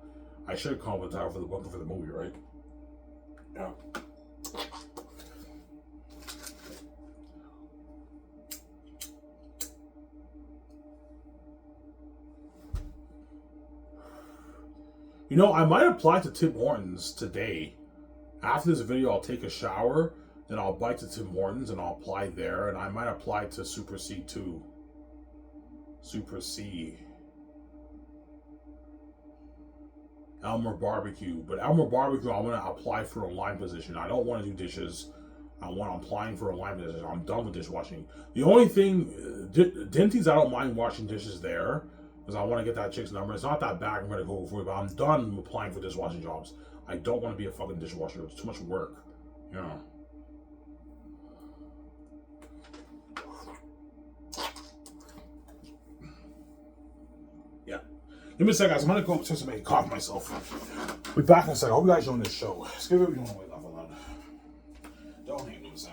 I should come up with a title for the book and for the movie, right? Yeah. You know, I might apply to Tim Hortons today. After this video, I'll take a shower, then I'll bite to Tim Hortons and I'll apply there, and I might apply to Super C too. Super C. Elmer Barbecue. But Elmer Barbecue, I want to apply for a line position. I don't want to do dishes. I'm applying for a line position. I'm done with dishwashing. The only thing, Denty's, I don't mind washing dishes there because I want to get that chick's number. It's not that bad. I'm going to go for it, but I'm done applying for dishwashing jobs. I don't want to be a fucking dishwasher. It's too much work. You know. Yeah. Give me a second, guys. I'm going to go to somebody cough myself. We'll be back in a second. I hope you guys enjoying this show. Let's give everyone away laugh aloud. Don't hate me, son.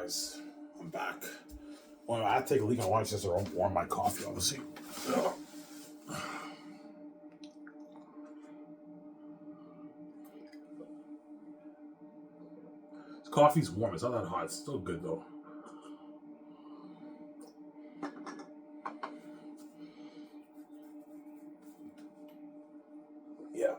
guys, I'm back. Well, I had to take a leak. My wife says to warm my coffee, obviously. Ugh. This coffee's warm. It's not that hot. It's still good though. Yeah.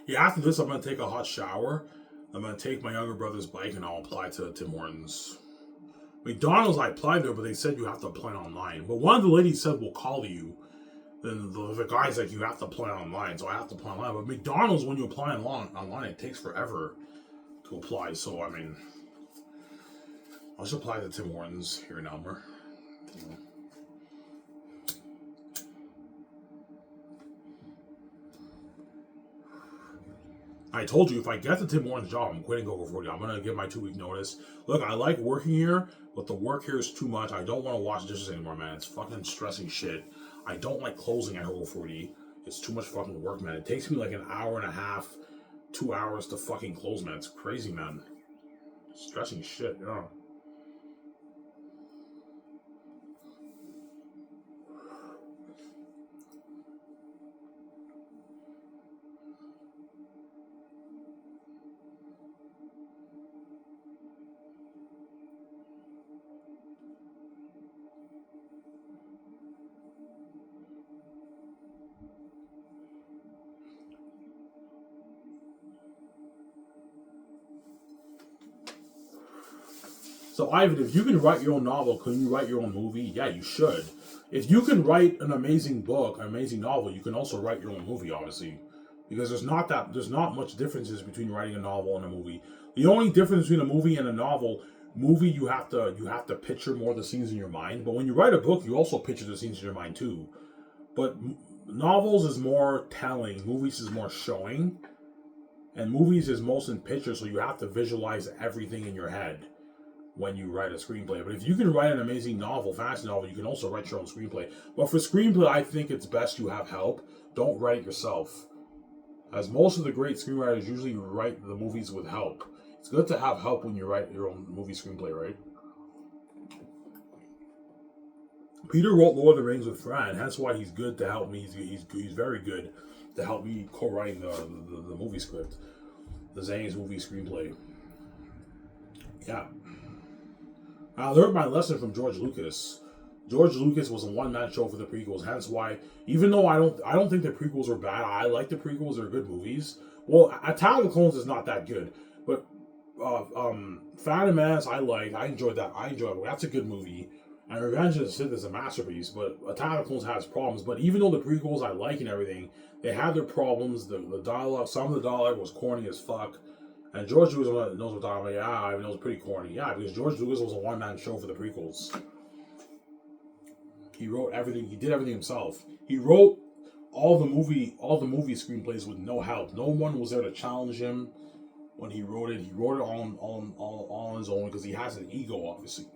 Yeah, after this, I'm going to take a hot shower. I'm going to take my younger brother's bike and I'll apply to Tim Hortons. McDonald's, I applied there, but they said you have to apply online. But one of the ladies said, we'll call you. Then the guy's like, you have to apply online, so I have to apply online. But McDonald's, when you apply online, it takes forever to apply. So, I mean, I'll just apply to Tim Hortons here in Elmer. You know. I told you, if I get the Tim Hortons job, I'm quitting Go 40. I'm going to give my 2-week notice. Look, I like working here, but the work here is too much. I don't want to wash dishes anymore, man. It's fucking stressing shit. I don't like closing at Go 40. It's too much fucking work, man. It takes me like an hour and a half, 2 hours to fucking close, man. It's crazy, man. Stressing shit, yeah. So, Ivan, if you can write your own novel, can you write your own movie? Yeah, you should. If you can write an amazing book, an amazing novel, you can also write your own movie, obviously. Because there's not much differences between writing a novel and a movie. The only difference between a movie and a novel, you have to picture more of the scenes in your mind. But when you write a book, you also picture the scenes in your mind too. But novels is more telling, movies is more showing, and movies is most in pictures, so you have to visualize everything in your head when you write a screenplay. But if you can write an amazing novel, fantasy novel, you can also write your own screenplay. But for screenplay, I think it's best you have help. Don't write it yourself. As most of the great screenwriters usually write the movies with help. It's good to have help when you write your own movie screenplay, right? Peter wrote Lord of the Rings with Fran. That's why he's good to help me. He's very good to help me co-writing the movie script. The Xanus movie screenplay. Yeah. I learned my lesson from George Lucas. George Lucas was a one-man show for the prequels, hence why, even though I don't think the prequels were bad, I like the prequels, they're good movies. Well, Attack of the Clones is not that good, but Phantom Menace I enjoyed that. That's a good movie. And Revenge of the Sith is a masterpiece, but Attack of the Clones has problems. But even though the prequels I like and everything, they had their problems. The dialogue, some of the dialogue was corny as fuck. And George Lucas knows what I'm talking about. Yeah, I mean, it was pretty corny. Yeah, because George Lucas was a one-man show for the prequels. He wrote everything. He did everything himself. He wrote all the movie screenplays with no help. No one was there to challenge him when he wrote it. He wrote it on his own because he has an ego, obviously.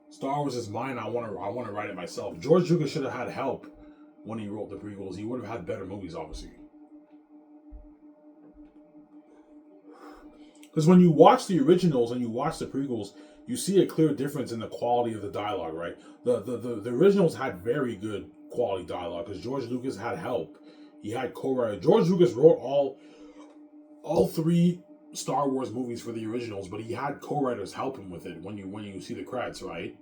Star Wars is mine. I want to write it myself. George Lucas should have had help when he wrote the prequels. He would have had better movies, obviously. Because when you watch the originals and you watch the prequels, you see a clear difference in the quality of the dialogue, right? The originals had very good quality dialogue because George Lucas had help. He had co-writer. George Lucas wrote all 3 Star Wars movies for the originals, but he had co-writers help him with it when you see the credits, right?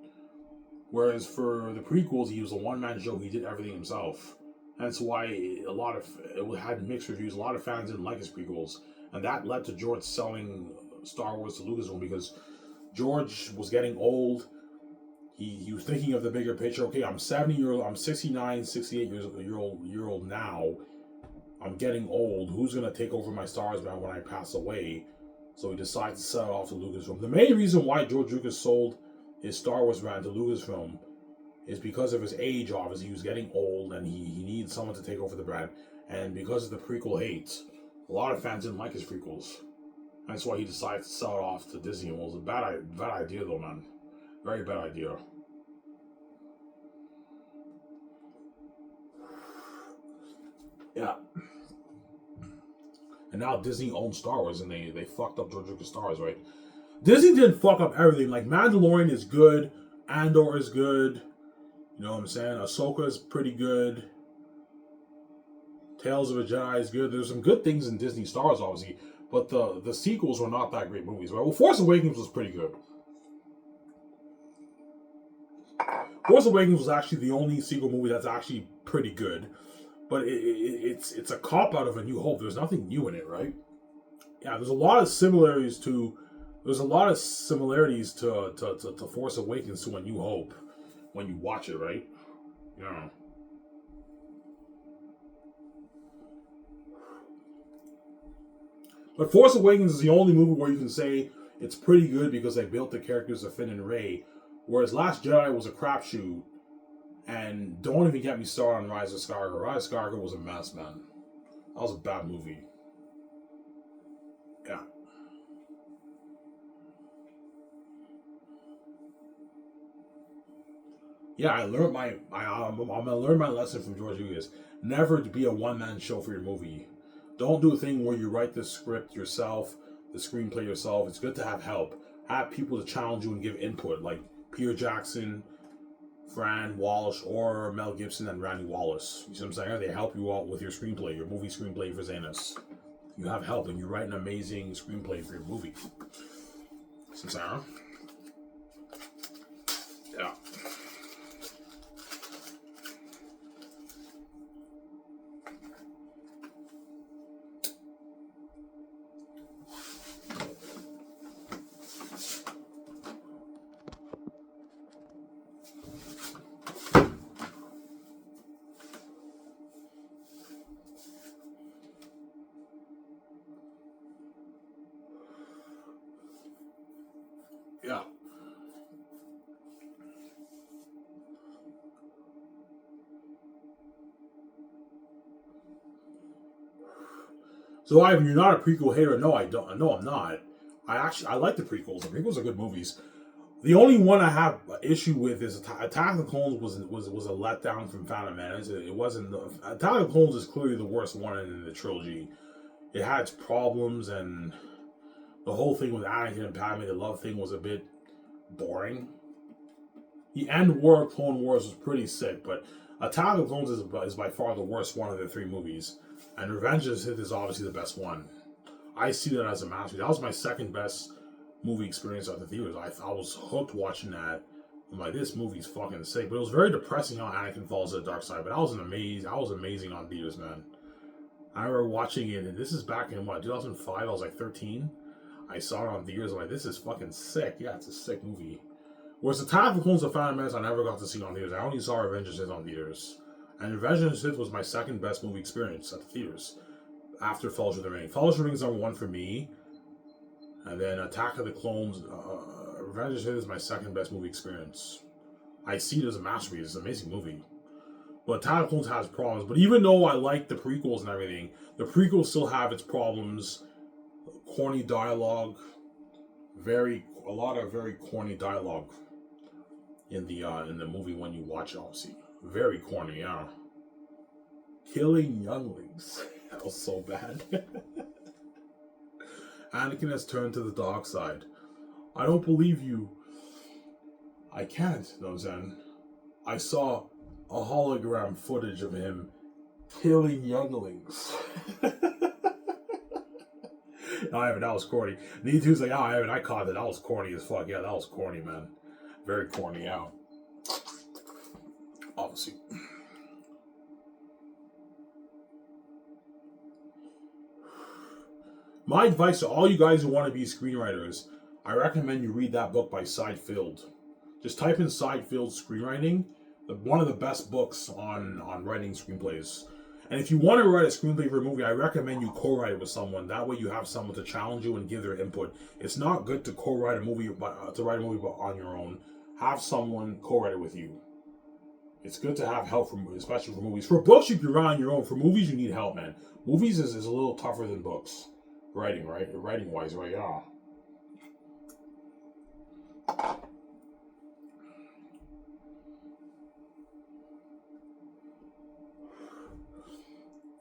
Whereas for the prequels, he was a one-man show. He did everything himself. That's why it had mixed reviews. A lot of fans didn't like his prequels. And that led to George selling Star Wars to Lucasfilm because George was getting old. He was thinking of the bigger picture. Okay, I'm 70-year-old. I'm 69, 68 year old now. I'm getting old. Who's gonna take over my Star Wars brand when I pass away? So he decides to sell it off to Lucasfilm. The main reason why George Lucas sold his Star Wars brand to Lucasfilm is because of his age. Obviously, he was getting old, and he needed someone to take over the brand. And because of the prequel hate, a lot of fans didn't like his prequels. That's why he decided to sell it off to Disney. It was a bad idea, though, man. Very bad idea. Yeah. And now Disney owns Star Wars, and they fucked up George Lucas Star Wars, right? Disney didn't fuck up everything. Like, Mandalorian is good, Andor is good, you know what I'm saying? Ahsoka is pretty good. Tales of a Jedi is good. There's some good things in Disney Star Wars, obviously, but the sequels were not that great movies, right? Well, Force Awakens was pretty good. Force Awakens was actually the only sequel movie that's actually pretty good, but it's a cop out of A New Hope. There's nothing new in it, right? Yeah, there's a lot of similarities to Force Awakens to A New Hope when you watch it, right? Yeah. But Force Awakens is the only movie where you can say it's pretty good because they built the characters of Finn and Rey, whereas Last Jedi was a crapshoot. And don't even get me started on Rise of Skywalker. Rise of Skywalker was a mess, man. That was a bad movie. Yeah. Yeah, I'm gonna learn my lesson from George Lucas. Never to be a one-man show for your movie. Don't do a thing where you write the script yourself, the screenplay yourself. It's good to have help. Have people to challenge you and give input, like Peter Jackson, Fran Walsh, or Mel Gibson and Randy Wallace. You see what I'm saying? They help you out with your screenplay, your movie screenplay for Xanus. You have help and you write an amazing screenplay for your movie. See what I'm saying? Yeah. Yeah. So, Ivan, you're not a prequel hater. No, I don't. No, I'm not. I like the prequels. The prequels are good movies. The only one I have an issue with is Attack of the Clones was a letdown from Phantom Menace. It wasn't. Attack of the Clones is clearly the worst one in the trilogy. It had its problems, and the whole thing with Anakin and Padme, the love thing, was a bit boring. The end war of Clone Wars was pretty sick, but Attack of the Clones is by far the worst one of the three movies. And Revenge of the Sith is obviously the best one. I see that as a masterpiece. That was my second best movie experience at the theaters. I was hooked watching that. I'm like, this movie's fucking sick. But it was very depressing how Anakin falls to the dark side. But I was amazing on theaters, man. I remember watching it, and this is back in 2005? I was like 13. I saw it on theaters. I'm like, this is fucking sick. Yeah, it's a sick movie. Whereas Attack of the Clones of Phantom Menace, I never got to see it on theaters. I only saw Revenge of the Sith on theaters. And Revenge of the Sith was my second best movie experience at the theaters after Fellowship of the Ring. Fellowship of the Ring is number one for me. And then Attack of the Clones, Revenge of the Sith is my second best movie experience. I see it as a masterpiece. It's an amazing movie. But Attack of the Clones has problems. But even though I like the prequels and everything, the prequels still have its problems. Corny dialogue. A lot of very corny dialogue in the movie when you watch it, obviously. Very corny, yeah. Killing younglings. That was so bad. Anakin has turned to the dark side. I don't believe you. I can't, no, Zen. I saw a hologram footage of him killing younglings. No, Ivan, that was corny. The dude's like, oh, Ivan, I caught it. That was corny as fuck. Yeah, that was corny, man. Very corny, yeah. Obviously. My advice to all you guys who want to be screenwriters, I recommend you read that book by Sidefield. Just type in Sidefield screenwriting. One of the best books on writing screenplays. And if you want to write a screenplay for a movie, I recommend you co-write it with someone. That way you have someone to challenge you and give their input. It's not good to co-write a movie, to write a movie on your own. Have someone co-write it with you. It's good to have help, especially for movies. For books, you can write on your own. For movies, you need help, man. Movies is a little tougher than books. Writing, right? Writing-wise, right? Yeah.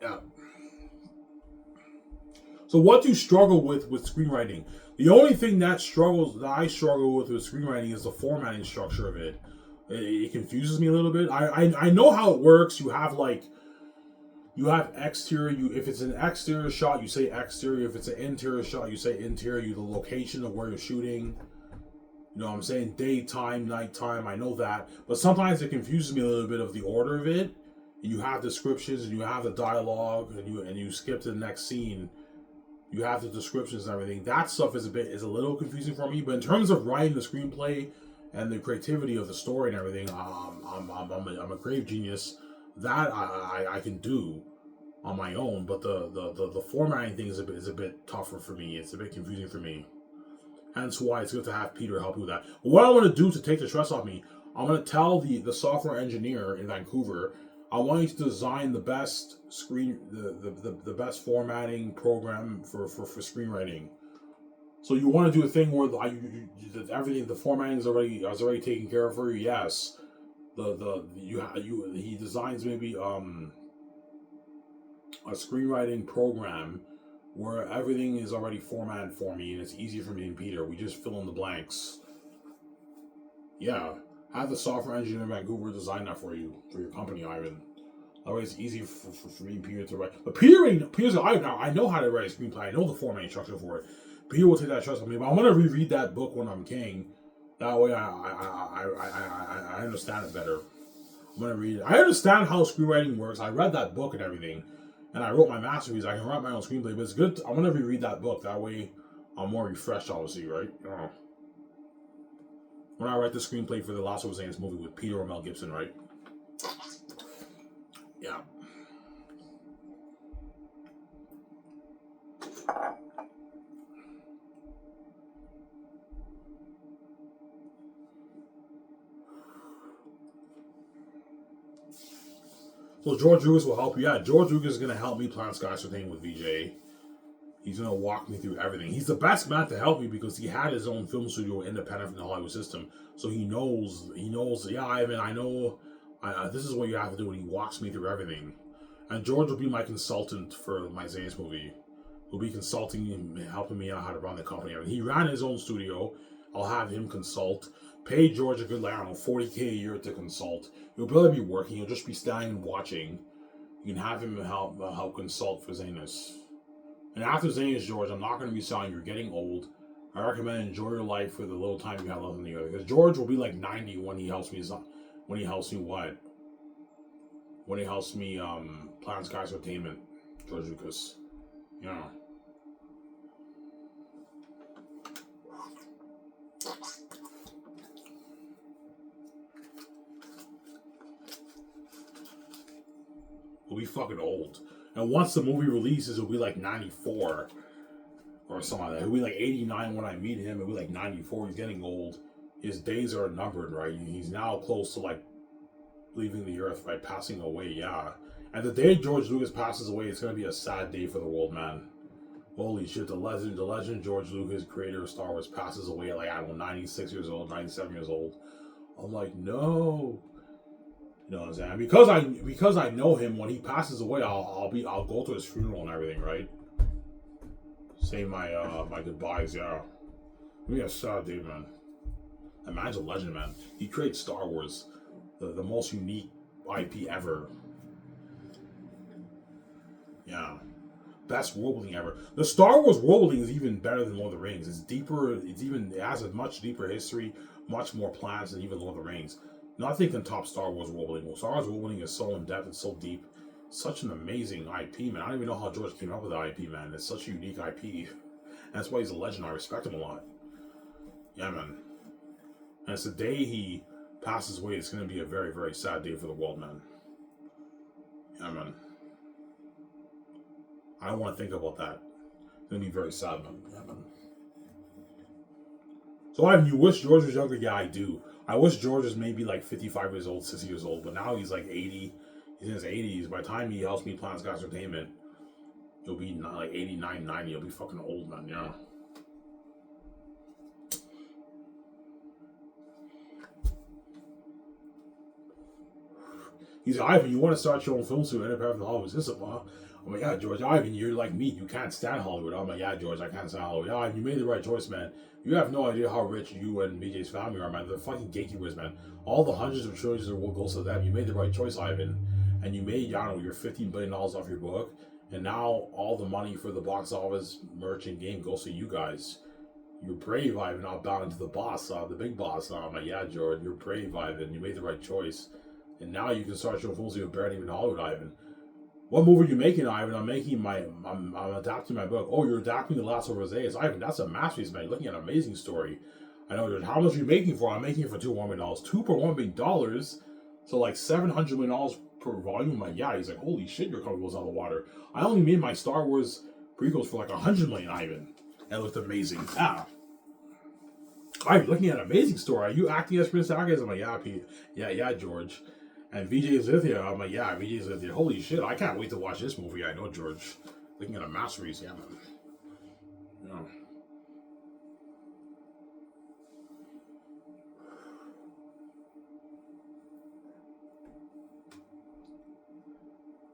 Yeah. So what do you struggle with screenwriting? The only thing that I struggle with screenwriting is the formatting structure of it. It confuses me a little bit. I know how it works. You have exterior. If it's an exterior shot, you say exterior. If it's an interior shot, you say interior. The location of where you're shooting. You know what I'm saying? Daytime, nighttime. I know that, but sometimes it confuses me a little bit of the order of it. And you have descriptions, and you have the dialogue, and you skip to the next scene. You have the descriptions and everything. That stuff is a little confusing for me. But in terms of writing the screenplay and the creativity of the story and everything, I'm a creative genius. That I can do on my own. But the formatting thing is a bit tougher for me. It's a bit confusing for me. Hence why it's good to have Peter help you with that. But what I want to do to take the stress off me, I'm going to tell the software engineer in Vancouver, I want you to design the best the best formatting program for screenwriting. So you want to do a thing where everything, the formatting is already taken care of for you. Yes, he designs maybe a screenwriting program where everything is already formatted for me and it's easy for me and Peter. We just fill in the blanks. Yeah. Have the software engineer in Vancouver design that for you, for your company, Ivan. That way it's easy for me and Peter to write. But Peter's I know how to write a screenplay. I know the formatting structure for it. Peter will take that trust on me. But I'm gonna reread that book when I'm king. That way I understand it better. I'm gonna read it. I understand how screenwriting works. I read that book and everything. And I wrote my masterpiece. I can write my own screenplay, but it's good. I'm gonna reread that book. That way I'm more refreshed, obviously, right? When I write the screenplay for the Last of Us Xanus movie with Peter or Mel Gibson, right? Yeah. So George Lucas will help you. Yeah, George Lucas is gonna help me plan Sky's thing with VJ. He's gonna walk me through everything. He's the best man to help me because he had his own film studio independent from the Hollywood system. So he knows. Yeah, Ivan, I know. This is what you have to do, and he walks me through everything. And George will be my consultant for my Xanus movie. He'll be consulting and helping me out how to run the company. He ran his own studio. I'll have him consult. Pay George a good, like, I don't know, $40K a year to consult. He'll probably be working. He'll just be standing and watching. You can have him help consult for Xanus. And after Xanus, George, I'm not going to be saying you're getting old. I recommend enjoy your life for the little time you have left in the other. Because George will be like 90 when he helps me. When he helps me what? When he helps me plan Sky's Entertainment. George Lucas. Yeah. He'll be fucking old. And once the movie releases, it'll be like 94 or something like that. He'll be like 89 when I meet him. He'll be like 94. He's getting old. His days are numbered, right? He's now close to like leaving the earth by passing away, yeah. And the day George Lucas passes away, it's going to be a sad day for the world, man. Holy shit, the legend George Lucas, creator of Star Wars, passes away at like, I don't know, 96 years old, 97 years old. I'm like, no. You know what I'm saying? Because I know him. When he passes away, I'll go to his funeral and everything, right? Say my goodbyes. Yeah, it'll be a sad day, man. That man's a legend, man. He created Star Wars, the most unique IP ever. Yeah, best world building ever. The Star Wars world building is even better than Lord of the Rings. It's deeper. It has a much deeper history, much more plans than even Lord of the Rings. Nothing can top Star Wars world building. Star Wars world building is so in depth and so deep. Such an amazing IP, man. I don't even know how George came up with that IP, man. It's such a unique IP. And that's why he's a legend. I respect him a lot. Yeah, man. And it's the day he passes away. It's going to be a very, very sad day for the world, man. Yeah, man. I don't want to think about that. It's going to be very sad, man. Yeah, man. So, Ivan, you wish George was younger? Yeah, I do. I wish George was maybe like 55 years old, 60 years old, but now he's like 80. He's in his 80s. By the time he helps me plan Sky's Entertainment, he'll be like 89, 90. He'll be fucking old, man, yeah. He's like, Ivan, you want to start your own film studio independent from the Hollywood system, huh? I'm like, yeah, George, Ivan, you're like me. You can't stand Hollywood. I'm like, yeah, George, I can't stand Hollywood. Yeah, Ivan, you made the right choice, man. You have no idea how rich you and BJ's family are, man. They're fucking gatekeepers, man. All the hundreds of trillions of what goes to them. You made the right choice, Ivan. And you made, I don't know, your $15 billion off your book. And now all the money for the box office, merch, and game goes to you guys. You're brave, Ivan, not bowing to the boss, the big boss. I'm like, yeah, George, you're brave, Ivan. You made the right choice. And now you can start showing fools with Barry even Hollywood, Ivan. What movie are you making, Ivan? I'm adapting my book. Oh, you're adapting The Last of Us. Ivan, that's a masterpiece, man. You're looking at an amazing story. I know, George. How much are you making for? I'm making it for $2 million. $2 per $1 million. So like $700 million per volume. I'm like, yeah. He's like, holy shit, your company goes out of the water. I only made my Star Wars prequels for like $100 million, Ivan. And it looked amazing. Yeah. You're looking at an amazing story. Are you acting as Prince Argus? I'm like, yeah, Pete. Yeah, George. And VJ is with you. I'm like, yeah, VJ is with you. Holy shit, I can't wait to watch this movie. I know, George. Looking at a masterpiece, yeah, man. Yeah.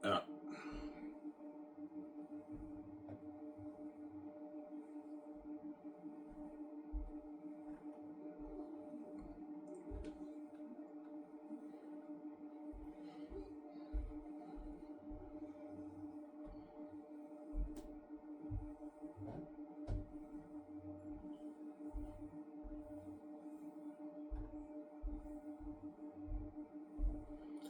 Yeah.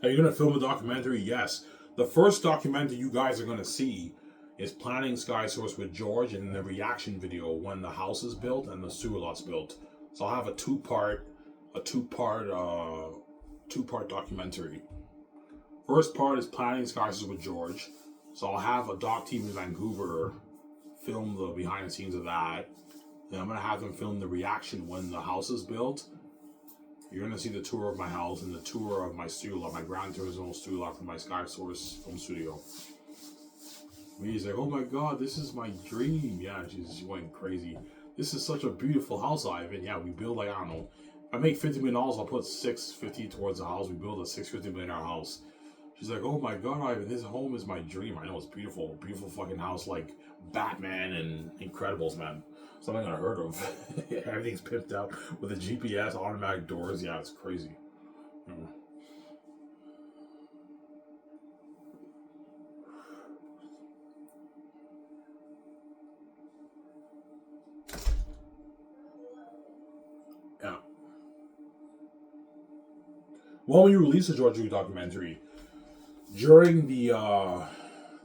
Are you going to film a documentary? Yes. The first documentary you guys are going to see is Planning Sky Source with George and the reaction video when the house is built and the sewer lot's built. So I'll have a two-part documentary. First part is Planning Sky Source with George. So I'll have a doc team in Vancouver film the behind the scenes of that. Then I'm going to have them film the reaction when the house is built. You're going to see the tour of my house and the tour of my studio lot, my Grand Turismo studio lot from my Sky Source film studio. He's like, oh my god, this is my dream. Yeah, she's going crazy. This is such a beautiful house, Ivan. Yeah, we build like, I don't know. If I make $50 million, I'll put $650 towards the house. We build a $650 million house. She's like, oh my god, Ivan, this home is my dream. I know, it's beautiful. Beautiful fucking house like Batman and Incredibles, man. Something unheard of. Everything's pimped out with a GPS, automatic doors. Yeah, it's crazy. Yeah. Well, when you release the George Lucas documentary, during the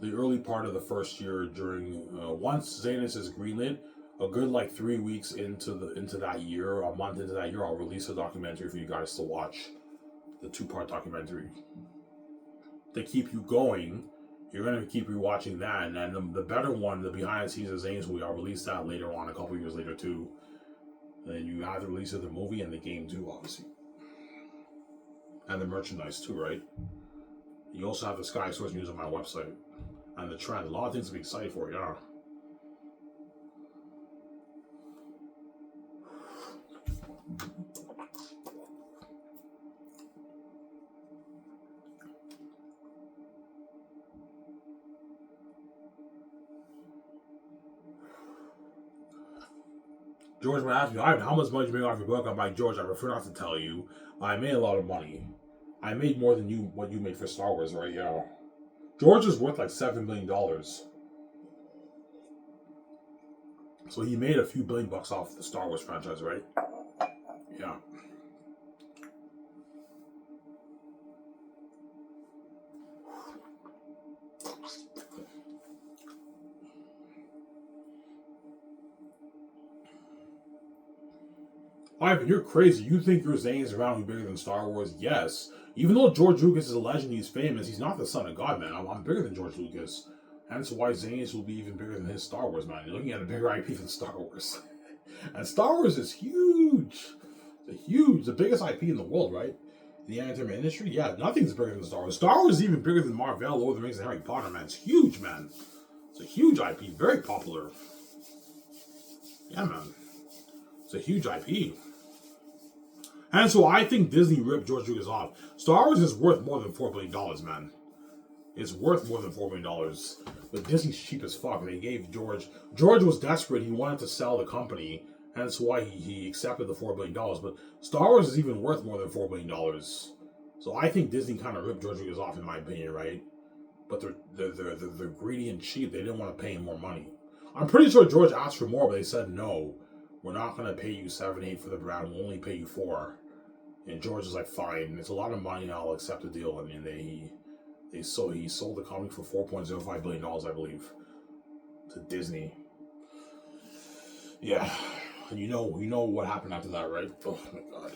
early part of the first year, during once Xanus is greenlit, a good like 3 weeks into that year, a month into that year, I'll release a documentary for you guys to watch, the 2-part documentary. To keep you going, you're gonna keep rewatching that, and then the better one, the behind the scenes of Xanus movie, I'll release that later on, a couple years later too. And then you have the release of the movie and the game too, obviously, and the merchandise too, right? You also have the Sky Source news on my website and the trend. A lot of things to be excited for, yeah. George would ask me, Ivan, how much money did you make off your book? I'm like, George, I prefer not to tell you. I made a lot of money. I made more than what you made for Star Wars, right? Yeah. George is worth like $7 billion. So he made a few billion bucks off the Star Wars franchise, right? Yeah. Ivan, you're crazy. You think your Zane is around bigger than Star Wars? Yes. Even though George Lucas is a legend, he's famous, he's not the son of God, man. I'm bigger than George Lucas. Hence why Zane's will be even bigger than his Star Wars, man. You're looking at a bigger IP than Star Wars. And Star Wars is huge. It's huge. The biggest IP in the world, right? In the entertainment industry? Yeah, nothing's bigger than Star Wars. Star Wars is even bigger than Marvel, Lord of the Rings, and Harry Potter, man. It's huge, man. It's a huge IP. Very popular. Yeah, man. It's a huge IP. And so I think Disney ripped George Lucas off. Star Wars is worth more than $4 billion, man. It's worth more than $4 million. But Disney's cheap as fuck. They gave George. George was desperate. He wanted to sell the company. That's why he accepted the $4 billion. But Star Wars is even worth more than $4 billion. So I think Disney kind of ripped George Lucas off, in my opinion, right? But they're greedy and cheap. They didn't want to pay him more money. I'm pretty sure George asked for more, but they said no. We're not going to pay you 7, 8 for the brand. We'll only pay you 4. And George is like, fine. It's a lot of money. I'll accept the deal. I mean, he sold the company for $4.05 billion, I believe, to Disney. Yeah, and you know what happened after that, right? Oh my god.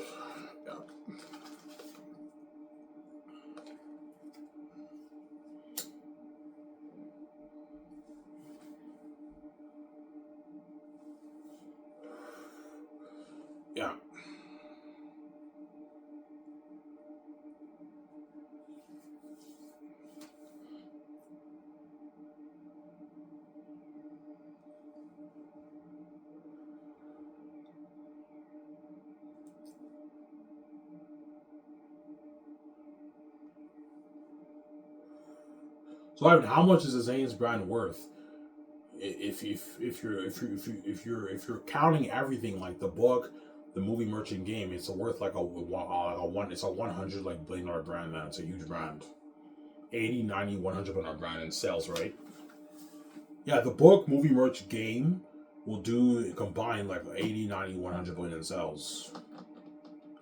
Yeah. So, Ivan, how much is the Xanus brand worth? If you're counting everything, like the book, the movie, merchant, game, it's worth like it's a 100 like $1 billion brand, man. It's a huge brand. 80, 90, 100 $100 brand in sales, right? Yeah, the book, movie, merch, game will do combined like 80, 90, 100 billion in sales.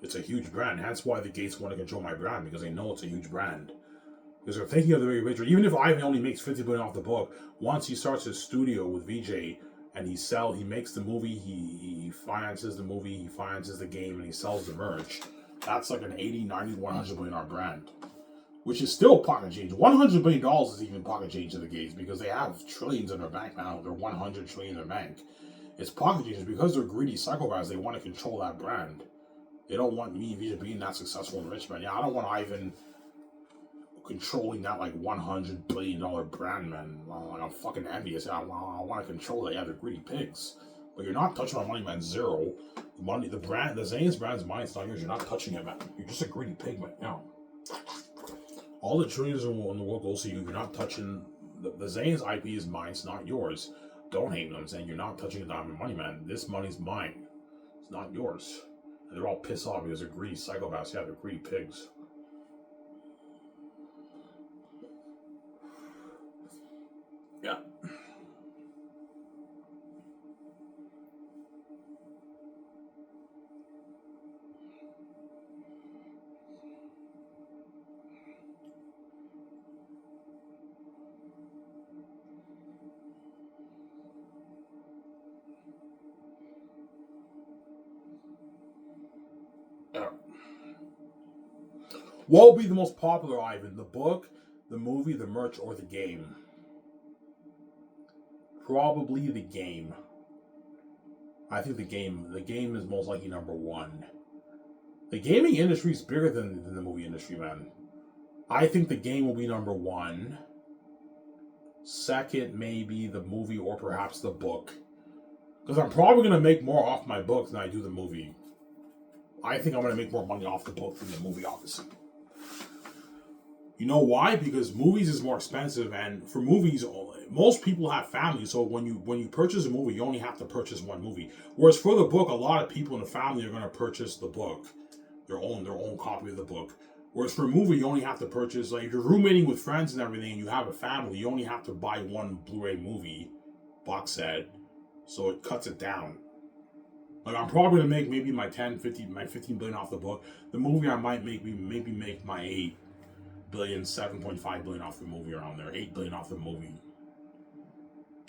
It's a huge brand. That's why the Gates want to control my brand, because they know it's a huge brand. Because they're thinking of the bigger picture. Even if Ivan only makes 50 billion off the book, once he starts his studio with VJ and he makes the movie, he finances the movie, he finances the game, and he sells the merch. That's like an 80, 90, 100 billion dollar brand, which is still pocket change. $100 billion is even pocket change to the Gates, because they have trillions in their bank now. They're 100 trillion in their bank. It's pocket change because they're greedy psychopaths. They want to control that brand. They don't want me being that successful and rich, man. Yeah, I don't want Ivan controlling that like $100 billion brand, man. Like, I'm fucking envious. I want to control it. Yeah, they're greedy pigs. But you're not touching my money, man. Zero. The money, the brand, the Xanus brand's mine. It's not yours. You're not touching it, man. You're just a greedy pig, man. You know. All the trillions in the world goes to you. You're not touching the Xanus IP is mine. It's not yours. Don't hate me. I'm saying you're not touching the diamond money, man. This money's mine. It's not yours. And they're all pissed off because they're greedy psychopaths. Yeah, they're greedy pigs. Yeah. Yeah. What will be the most popular, Ivan? The book, the movie, the merch, or the game? Probably the game. I think the game. The game is most likely number one. The gaming industry is bigger than the movie industry, man. I think the game will be number one. Second, maybe the movie or perhaps the book. Because I'm probably going to make more off my book than I do the movie. I think I'm going to make more money off the book than the movie, obviously. You know why? Because movies is more expensive, and for movies, most people have families. So when you purchase a movie, you only have to purchase one movie. Whereas for the book, a lot of people in the family are going to purchase the book, their own copy of the book. Whereas for a movie, you only have to purchase, like if you're roommating with friends and everything, and you have a family, you only have to buy one Blu-ray movie box set. So it cuts it down. Like I'm probably gonna make maybe my 15 billion off the book. The movie I might maybe make my 8 billion, 7.5 billion off the movie, around there, 8 billion off the movie.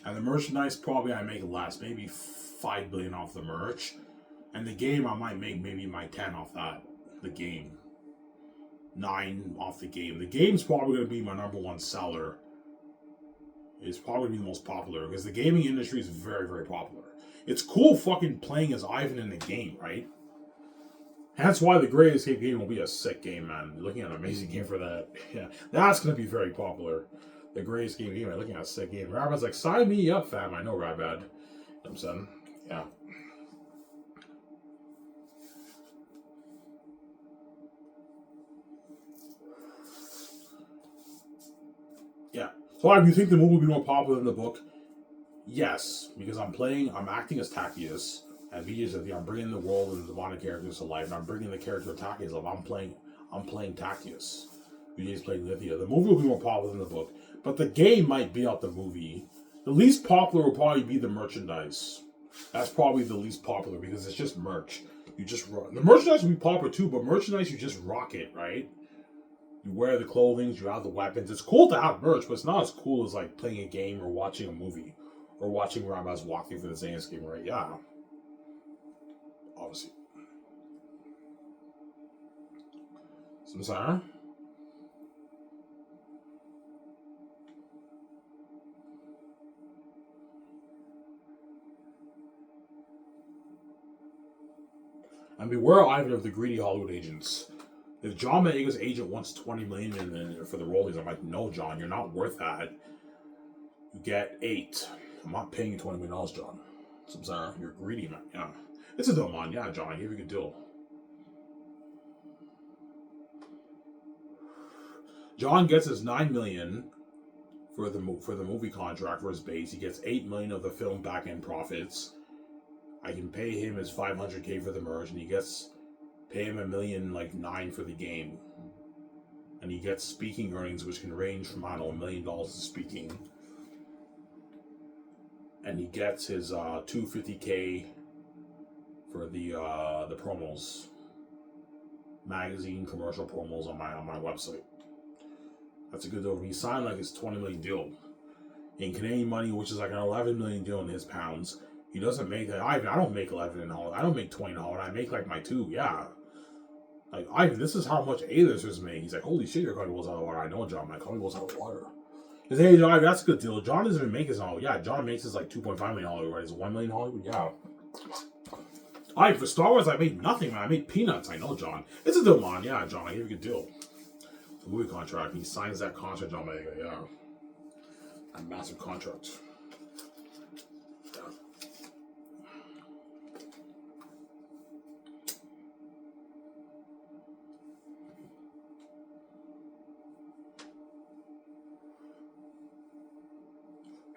And the merchandise probably I make less, maybe 5 billion off the merch. And the game I might make maybe my 10 off that. The game. 9 off the game. The game's probably gonna be my number one seller. It's probably be the most popular because the gaming industry is very, very popular. It's cool fucking playing as Ivan in the game, right? That's why the Great Escape game will be a sick game, man. You're looking at an amazing game for that. Yeah, that's going to be very popular. The Great Escape game, I'm looking at a sick game. Rabad's like, sign me up, fam. I know Rabad. You know what I'm saying? Yeah. So if you think the movie will be more popular than the book, yes, because I'm acting as Tacius, and I'm bringing the world and the demonic characters to life, and I'm bringing the character of Tacius to life. I'm playing Tacius. VJ's playing Lithia. The movie will be more popular than the book, but the game might beat out the movie. The least popular will probably be the merchandise. That's probably the least popular because it's just merch. You just the merchandise will be popular too, but merchandise you just rock it, right? You wear the clothing, you have the weapons. It's cool to have merch, but it's not as cool as like playing a game or watching a movie or watching Ramaz walk through for the Xanus game, right? Yeah, obviously. Samsara? And beware, Ivan, of the greedy Hollywood agents. If John Boyega's agent wants 20 million for the rollies, I'm like, no, John, you're not worth that. You get 8. I'm not paying you $20 million, John. Samsara, you're greedy, man. Yeah, it's a deal, man. Yeah, John, I gave you a good deal. John gets his 9 million for the movie contract for his base. He gets 8 million of the film back end profits. I can pay him his 500K for the merch, and he gets pay him $1 million, like 9 for the game. And he gets speaking earnings, which can range from, I don't know, $1 million to speaking. And he gets his 250K for the promos, magazine commercial promos on my website. That's a good deal. He signed like his 20 million deal in Canadian money, which is like an 11 million deal in his pounds. He doesn't make that. I don't make 11 in Holland. I don't make 20 in Holland. I make like my 2. Yeah. Like, Ivan, this is how much A-listers make. He's like, holy shit, your company blows out of water. I know, John. My company blows out of water. He says, hey, John, that's a good deal. John doesn't even make his own. Yeah, John makes his like 2.5 million Hollywood, right? It's 1 million Hollywood. Yeah. For Star Wars, I made nothing, man. I made peanuts. I know, John. It's a deal, man. Yeah, John, I gave you a good deal. The movie contract. He signs that contract, John Boyega. Yeah. A massive contract. Yeah.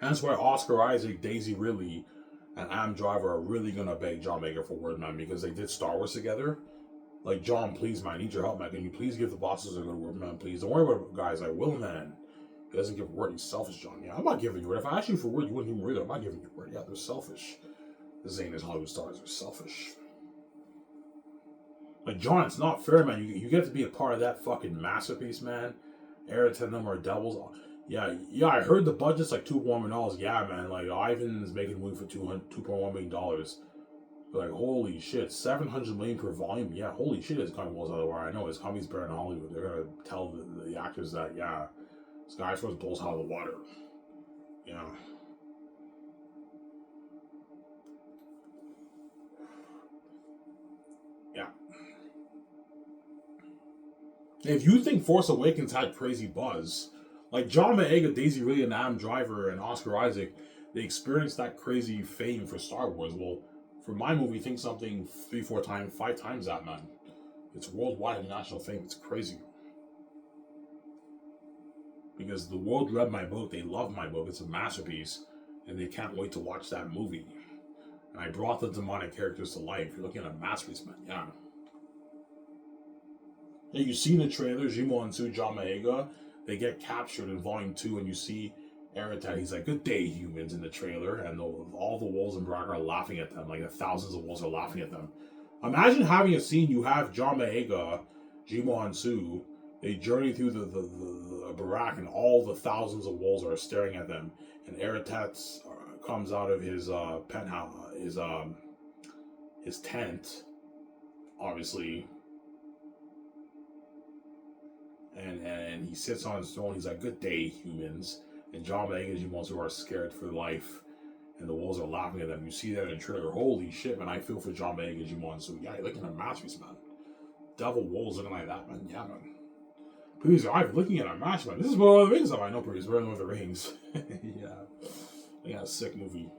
And that's why Oscar Isaac, Daisy Ridley, and Adam Driver are really gonna beg John Boyega for word, man, because they did Star Wars together. Like, John, please, man, I need your help, man. Can you please give the bosses a good word, man? Please don't worry about guys like Will, man. He doesn't give word. He's selfish, John. Yeah, I'm not giving you word. If I asked you for word, you wouldn't give me word. I'm not giving you word. Yeah, they're selfish. The Xanus Hollywood stars are selfish. Like, John, it's not fair, man. You get to be a part of that fucking masterpiece, man. Eric number of devils. Yeah, I heard the budget's like $2.1 million. Yeah, man. Like, Ivan's making a movie for $2.1 million. Like, holy shit, 700 million per volume. Yeah, holy shit, his company blows out of the water. I know his company's better in Hollywood. They're gonna tell the actors that, yeah, this guy first blows out of the water. Yeah. Yeah. If you think Force Awakens had crazy buzz, like John Boyega, Daisy Ridley, and Adam Driver, and Oscar Isaac, they experienced that crazy fame for Star Wars. Well, for my movie, think something 3, 4 times, 5 times that, man. It's worldwide national fame. It's crazy. Because the world read my book, they love my book. It's a masterpiece, and they can't wait to watch that movie. And I brought the demonic characters to life. You're looking at a masterpiece, man. Yeah. Yeah, you see in the trailer, Jimo and Sue, John Boyega, they get captured in Volume 2, and you see Eritat. He's like, good day, humans, in the trailer, and all the wolves in Brock are laughing at them. Like, the thousands of wolves are laughing at them. Imagine having a scene, you have John Boyega, Jimo and Sue, they journey through the Barack, and all the thousands of wolves are staring at them, and Eritat comes out of his penthouse, his tent, obviously, and he sits on his throne. He's like, good day, humans. And John Boyega and Jimon are scared for life, and the wolves are laughing at them. You see that in the trailer. Holy shit, man, I feel for John Boyega and Jimon. So yeah, you're looking at a masterpiece, man. Devil wolves looking like that, man. Yeah, man. Please, I'm looking at a match, man. This is one of the Rings. I know, please. We're in the Rings. Yeah, sick movie.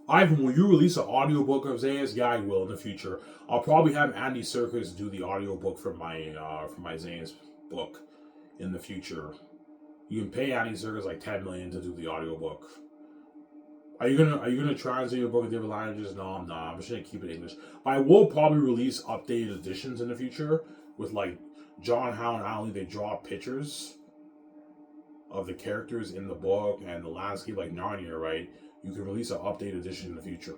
Ivan, will you release an audiobook of Xanus? Yeah, I will in the future. I'll probably have Andy Serkis do the audiobook for my Xanus book in the future. You can pay Andy Serkis like $10 million to do the audiobook. Are you gonna translate your book in different languages? No, I'm not. I'm just gonna keep it English. But I will probably release updated editions in the future with like John Howe and Ali. They draw pictures of the characters in the book and the landscape like Narnia, right? You can release an updated edition in the future,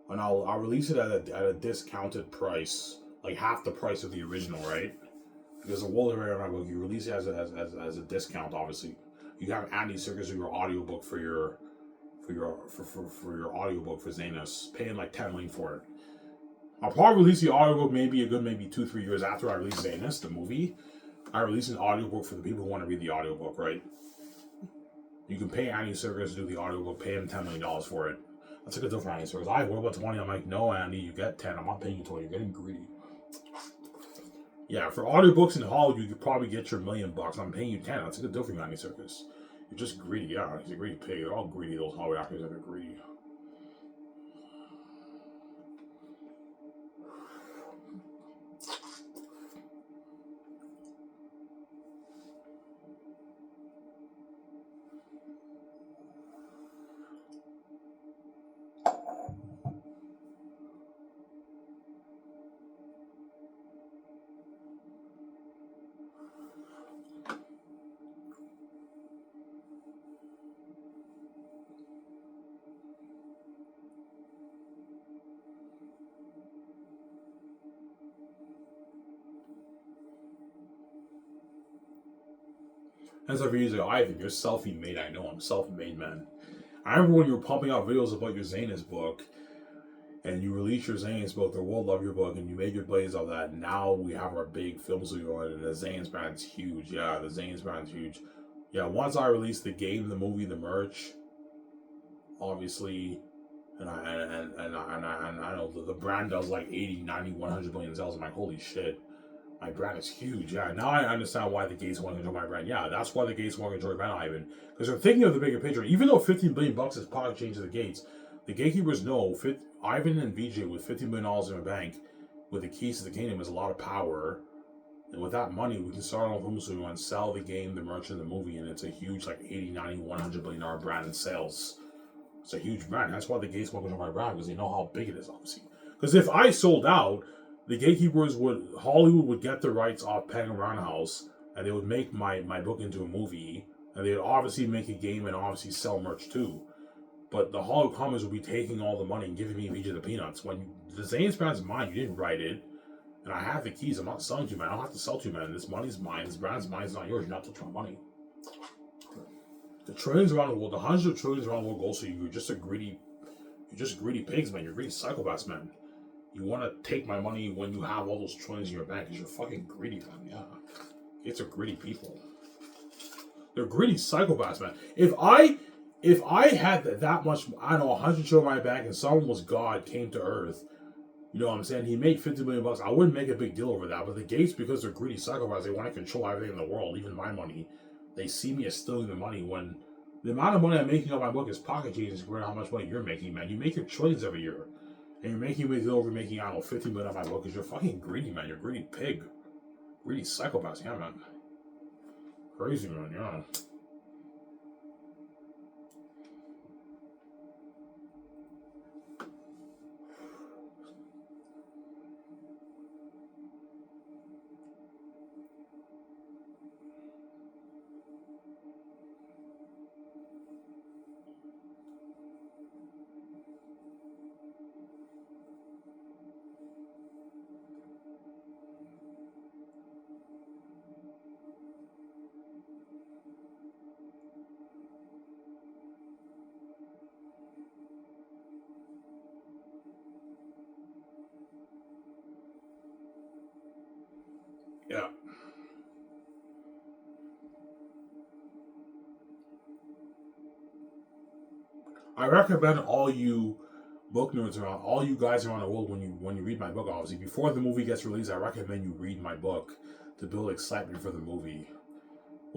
and I'll release it at a discounted price, like half the price of the original, right? Because the world of my book, you release it as a discount. Obviously, you have Andy Serkis do your audiobook for your audiobook for Xanus, paying like $10 million for it. I'll probably release the audiobook maybe 2-3 years after I release Xanus, the movie. I release an audiobook for the people who want to read the audiobook, right? You can pay Andy Serkis to do the audiobook, pay him $10 million for it. That's a good deal for Andy Serkis. What about 20? I'm like, no, Andy, you get 10. I'm not paying you 20. You're getting greedy. Yeah, for audiobooks in Hollywood, you could probably get your $1 million. I'm paying you 10. That's a good deal for you, Andy Serkis. You're just greedy. Yeah, he's a greedy pig. They're all greedy, those Hollywood actors that are greedy. That's a reason, Ivan, you're self-made. I know, I'm self-made, man. I remember when you were pumping out videos about your Xanus book, and you released your Xanus book, the world loved your book, and you made your plays of that. Now we have our big film studio on it, and the Xanus brand's huge. Yeah, the Xanus brand's huge. Yeah, once I released the game, the movie, the merch, obviously, and I know the brand does like 80, 90, 100 million sales. I'm like, holy shit. My brand is huge. Yeah, now I understand why the Gates want to control my brand. Yeah, that's why the Gates want to control my brand, Ivan. Because they're thinking of the bigger picture. Even though $15 billion is pocket change to the Gates, the gatekeepers know Ivan and VJ with $50 million in their bank, with the keys to the kingdom, is a lot of power. And with that money, we can start off home studio and sell the game, the merch, and the movie, and it's a huge, like 80, 90, $100 billion brand in sales. It's a huge brand. That's why the Gates want to control my brand, because they know how big it is, obviously. Because if I sold out, the gatekeepers Hollywood would get the rights off Penguin Roundhouse, and they would make my book into a movie, and they would obviously make a game and obviously sell merch too. But the Hollywood Commons would be taking all the money and giving me VJ the peanuts. When the Xanus brand's mine, you didn't write it, and I have the keys. I'm not selling to you, man. I don't have to sell to you, man. This money's mine. This brand's mine. It's not yours. You're not touching my money. The trillions around the world, the hundreds of trillions around the world go, so you're just greedy pigs, man. You're greedy psychopaths, man. You want to take my money when you have all those trillions in your bank because you're fucking greedy, man. Yeah. It's a greedy people. They're greedy psychopaths, man. If I had that much, I don't know, 100 trillion in my bank and someone was God, came to Earth, you know what I'm saying? He made $50 million. I wouldn't make a big deal over that. But the Gates, because they're greedy psychopaths, they want to control everything in the world, even my money. They see me as stealing the money when the amount of money I'm making on my book is pocket change compared to how much money you're making, man. You make your trillions every year. And you're making me over making, I don't know, 50 million on my book because you're fucking greedy, man. You're a greedy pig. Greedy psychopaths, yeah, man. Crazy, man, yeah. Yeah. I recommend all you book nerds around, all you guys around the world, when you read my book, obviously, before the movie gets released, I recommend you read my book to build excitement for the movie.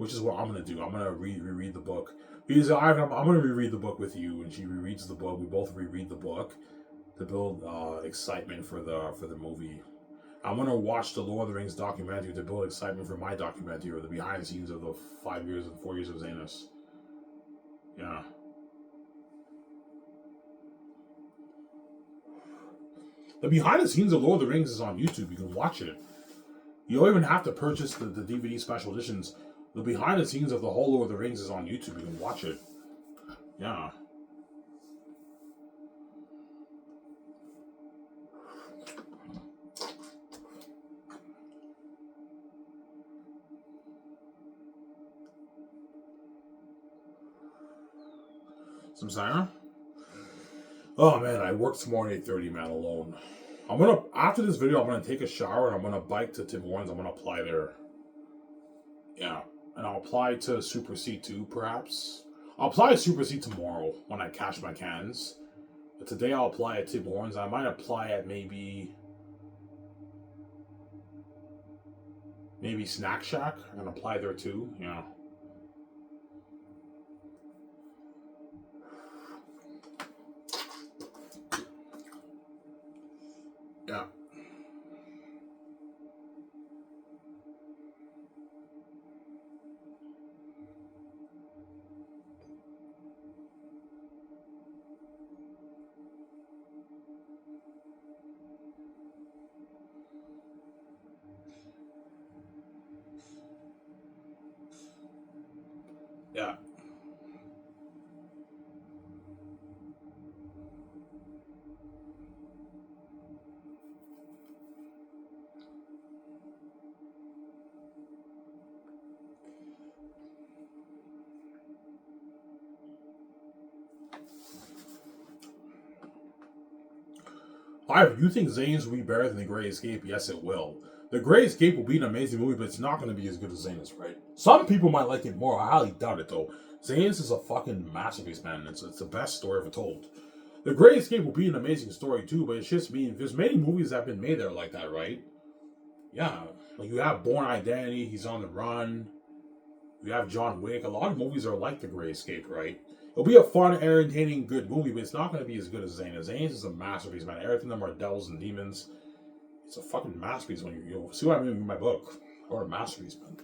which is what I'm gonna do. I'm gonna reread the book because I'm gonna reread the book with you, and she rereads the book. We both reread the book to build excitement for the movie. I'm gonna watch the Lord of the Rings documentary to build excitement for my documentary, or the behind the scenes of the 5 years and 4 years of Xanus. Yeah. The behind the scenes of Lord of the Rings is on YouTube. You can watch it. You don't even have to purchase the DVD special editions. The behind the scenes of the whole Lord of the Rings is on YouTube. You can watch it. Yeah. Some cider? Oh man, I work tomorrow at 8:30, man, alone. After this video, I'm gonna take a shower and I'm gonna bike to Tim Hortons. I'm gonna apply there. Yeah. And I'll apply to Super C too, perhaps. I'll apply to Super C tomorrow when I cash my cans. But today I'll apply at Tim Hortons. I might apply at maybe Snack Shack. I'm gonna apply there too. Yeah. Yeah. Yeah. However, you think Zane's will be better than The Great Escape? Yes, it will. The Great Escape will be an amazing movie, but it's not going to be as good as Zane's, right? Some people might like it more. I highly doubt it, though. Zane's is a fucking masterpiece, man. It's the best story ever told. The Great Escape will be an amazing story, too, but it's just there's many movies that have been made there like that, right? Yeah. Like, you have Born Identity, He's on the Run. You have John Wick. A lot of movies are like The Great Escape, right? It'll be a fun, entertaining, good movie, but it's not going to be as good as Zane's. Zane's is a masterpiece, man. Everything of them are devils and demons. It's a fucking masterpiece when you see what I mean in my book. Or a masterpiece, man.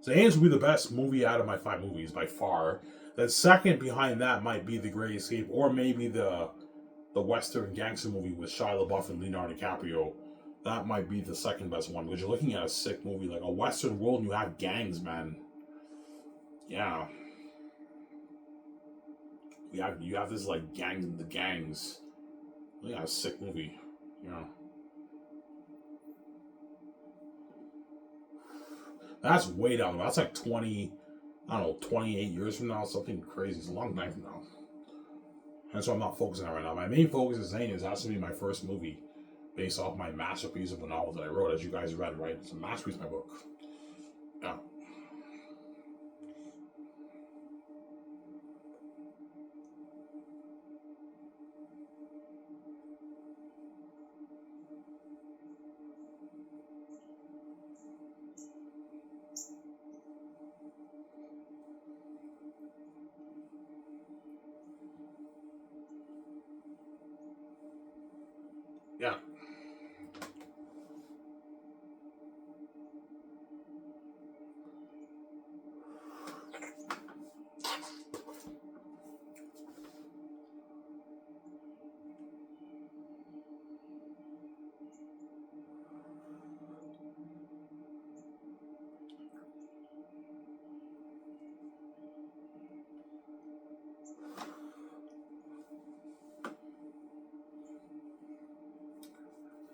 Zane's will be the best movie out of my 5 movies by far. Then second behind that might be The Great Escape, or maybe the Western gangster movie with Shia LaBeouf and Leonardo DiCaprio. That might be the second best one, because you're looking at a sick movie, like a Western world, and you have gangs, man. Yeah. You have this like the gangs. Yeah, a sick movie. Yeah. That's way down. That's like 20, I don't know, 28 years from now, something crazy. It's a long time from now. That's what I'm not focusing on right now. My main focus is saying is has to be my first movie based off my masterpiece of a novel that I wrote, as you guys read, right? It's a masterpiece of my book. Yeah. Yeah.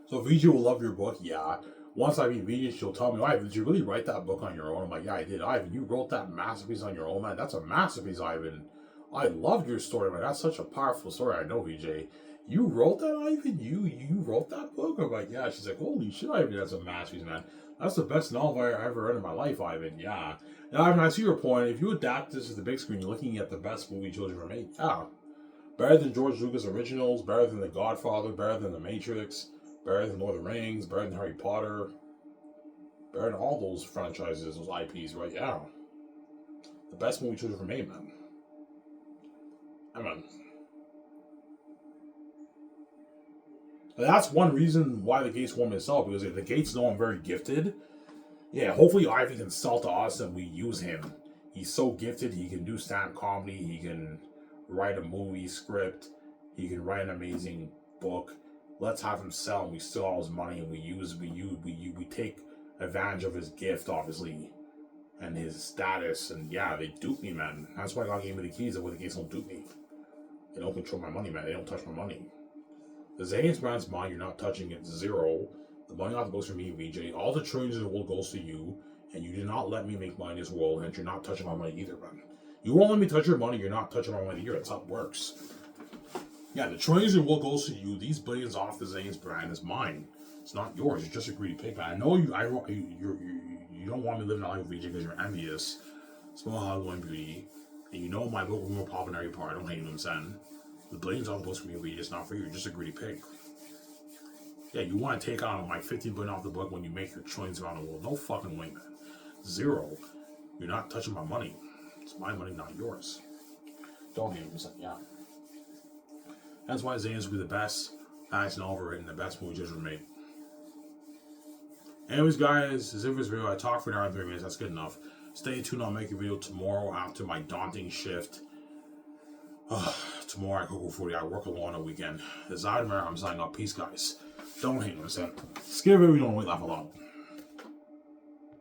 So VJ will love your book, yeah. Once I meet VJ, she'll tell me, Ivan, did you really write that book on your own? I'm like, yeah, I did. Ivan, you wrote that masterpiece on your own, man. That's a masterpiece, Ivan. I loved your story, man. That's such a powerful story. I know, VJ. You wrote that, Ivan? You wrote that book? I'm like, yeah. She's like, holy shit, Ivan, that's a masterpiece, man. That's the best novel I ever read in my life, Ivan. Yeah. Now, Ivan, I see your point. If you adapt this to the big screen, you're looking at the best movie children ever made. Yeah. Better than George Lucas originals, better than The Godfather, better than The Matrix, better than Lord of the Rings, better than Harry Potter, better than all those franchises, those IPs, right? Yeah. The best movie choice ever made, man. I mean, that's one reason why the Gates want me to sell, because if the Gates know I'm very gifted, yeah, hopefully Ivan can sell to us and we use him. He's so gifted, he can do stand-up comedy, he can write a movie script, he can write an amazing book. Let's have him sell and we steal all his money and we take advantage of his gift, obviously, and his status. And yeah, they dupe me, man. That's why God gave me the keys, that way the Gates don't dupe me. They don't control my money, man. They don't touch my money. The Xanus brand's mine, you're not touching it. Zero. The money off goes for me, VJ. All the trillions in the world goes to you, and you did not let me make money in this world, and you're not touching my money either, man. You won't let me touch your money, you're not touching my money either. That's how it works. Yeah, the trillions in the world goes to you. These billions off the Xanus brand is mine. It's not yours. You're just a greedy pig, man. I know you don't want me living a life with VJ because you're envious. Small hog going beauty. And you know my book will be more popular every part. I don't hate you, know what I'm saying? The billions off the books for me, VJ, it's not for you. You're just a greedy pig. Yeah, you want to take on my 15 billion off the book when you make your trillions around the world. No fucking way, man. Zero. You're not touching my money. It's my money, not yours. Don't hate me, yeah. That's why Xanus will be the best action novel written, the best movie just ever made. Anyways, guys, as if this video, I talked for an hour and 3 minutes. That's good enough. Stay tuned. I'll make a video tomorrow after my daunting shift. Tomorrow I go 40. I work alone on a weekend. This is I'm signing up. Peace, guys. Don't hate me, son. Scare everyone, don't laugh a lot.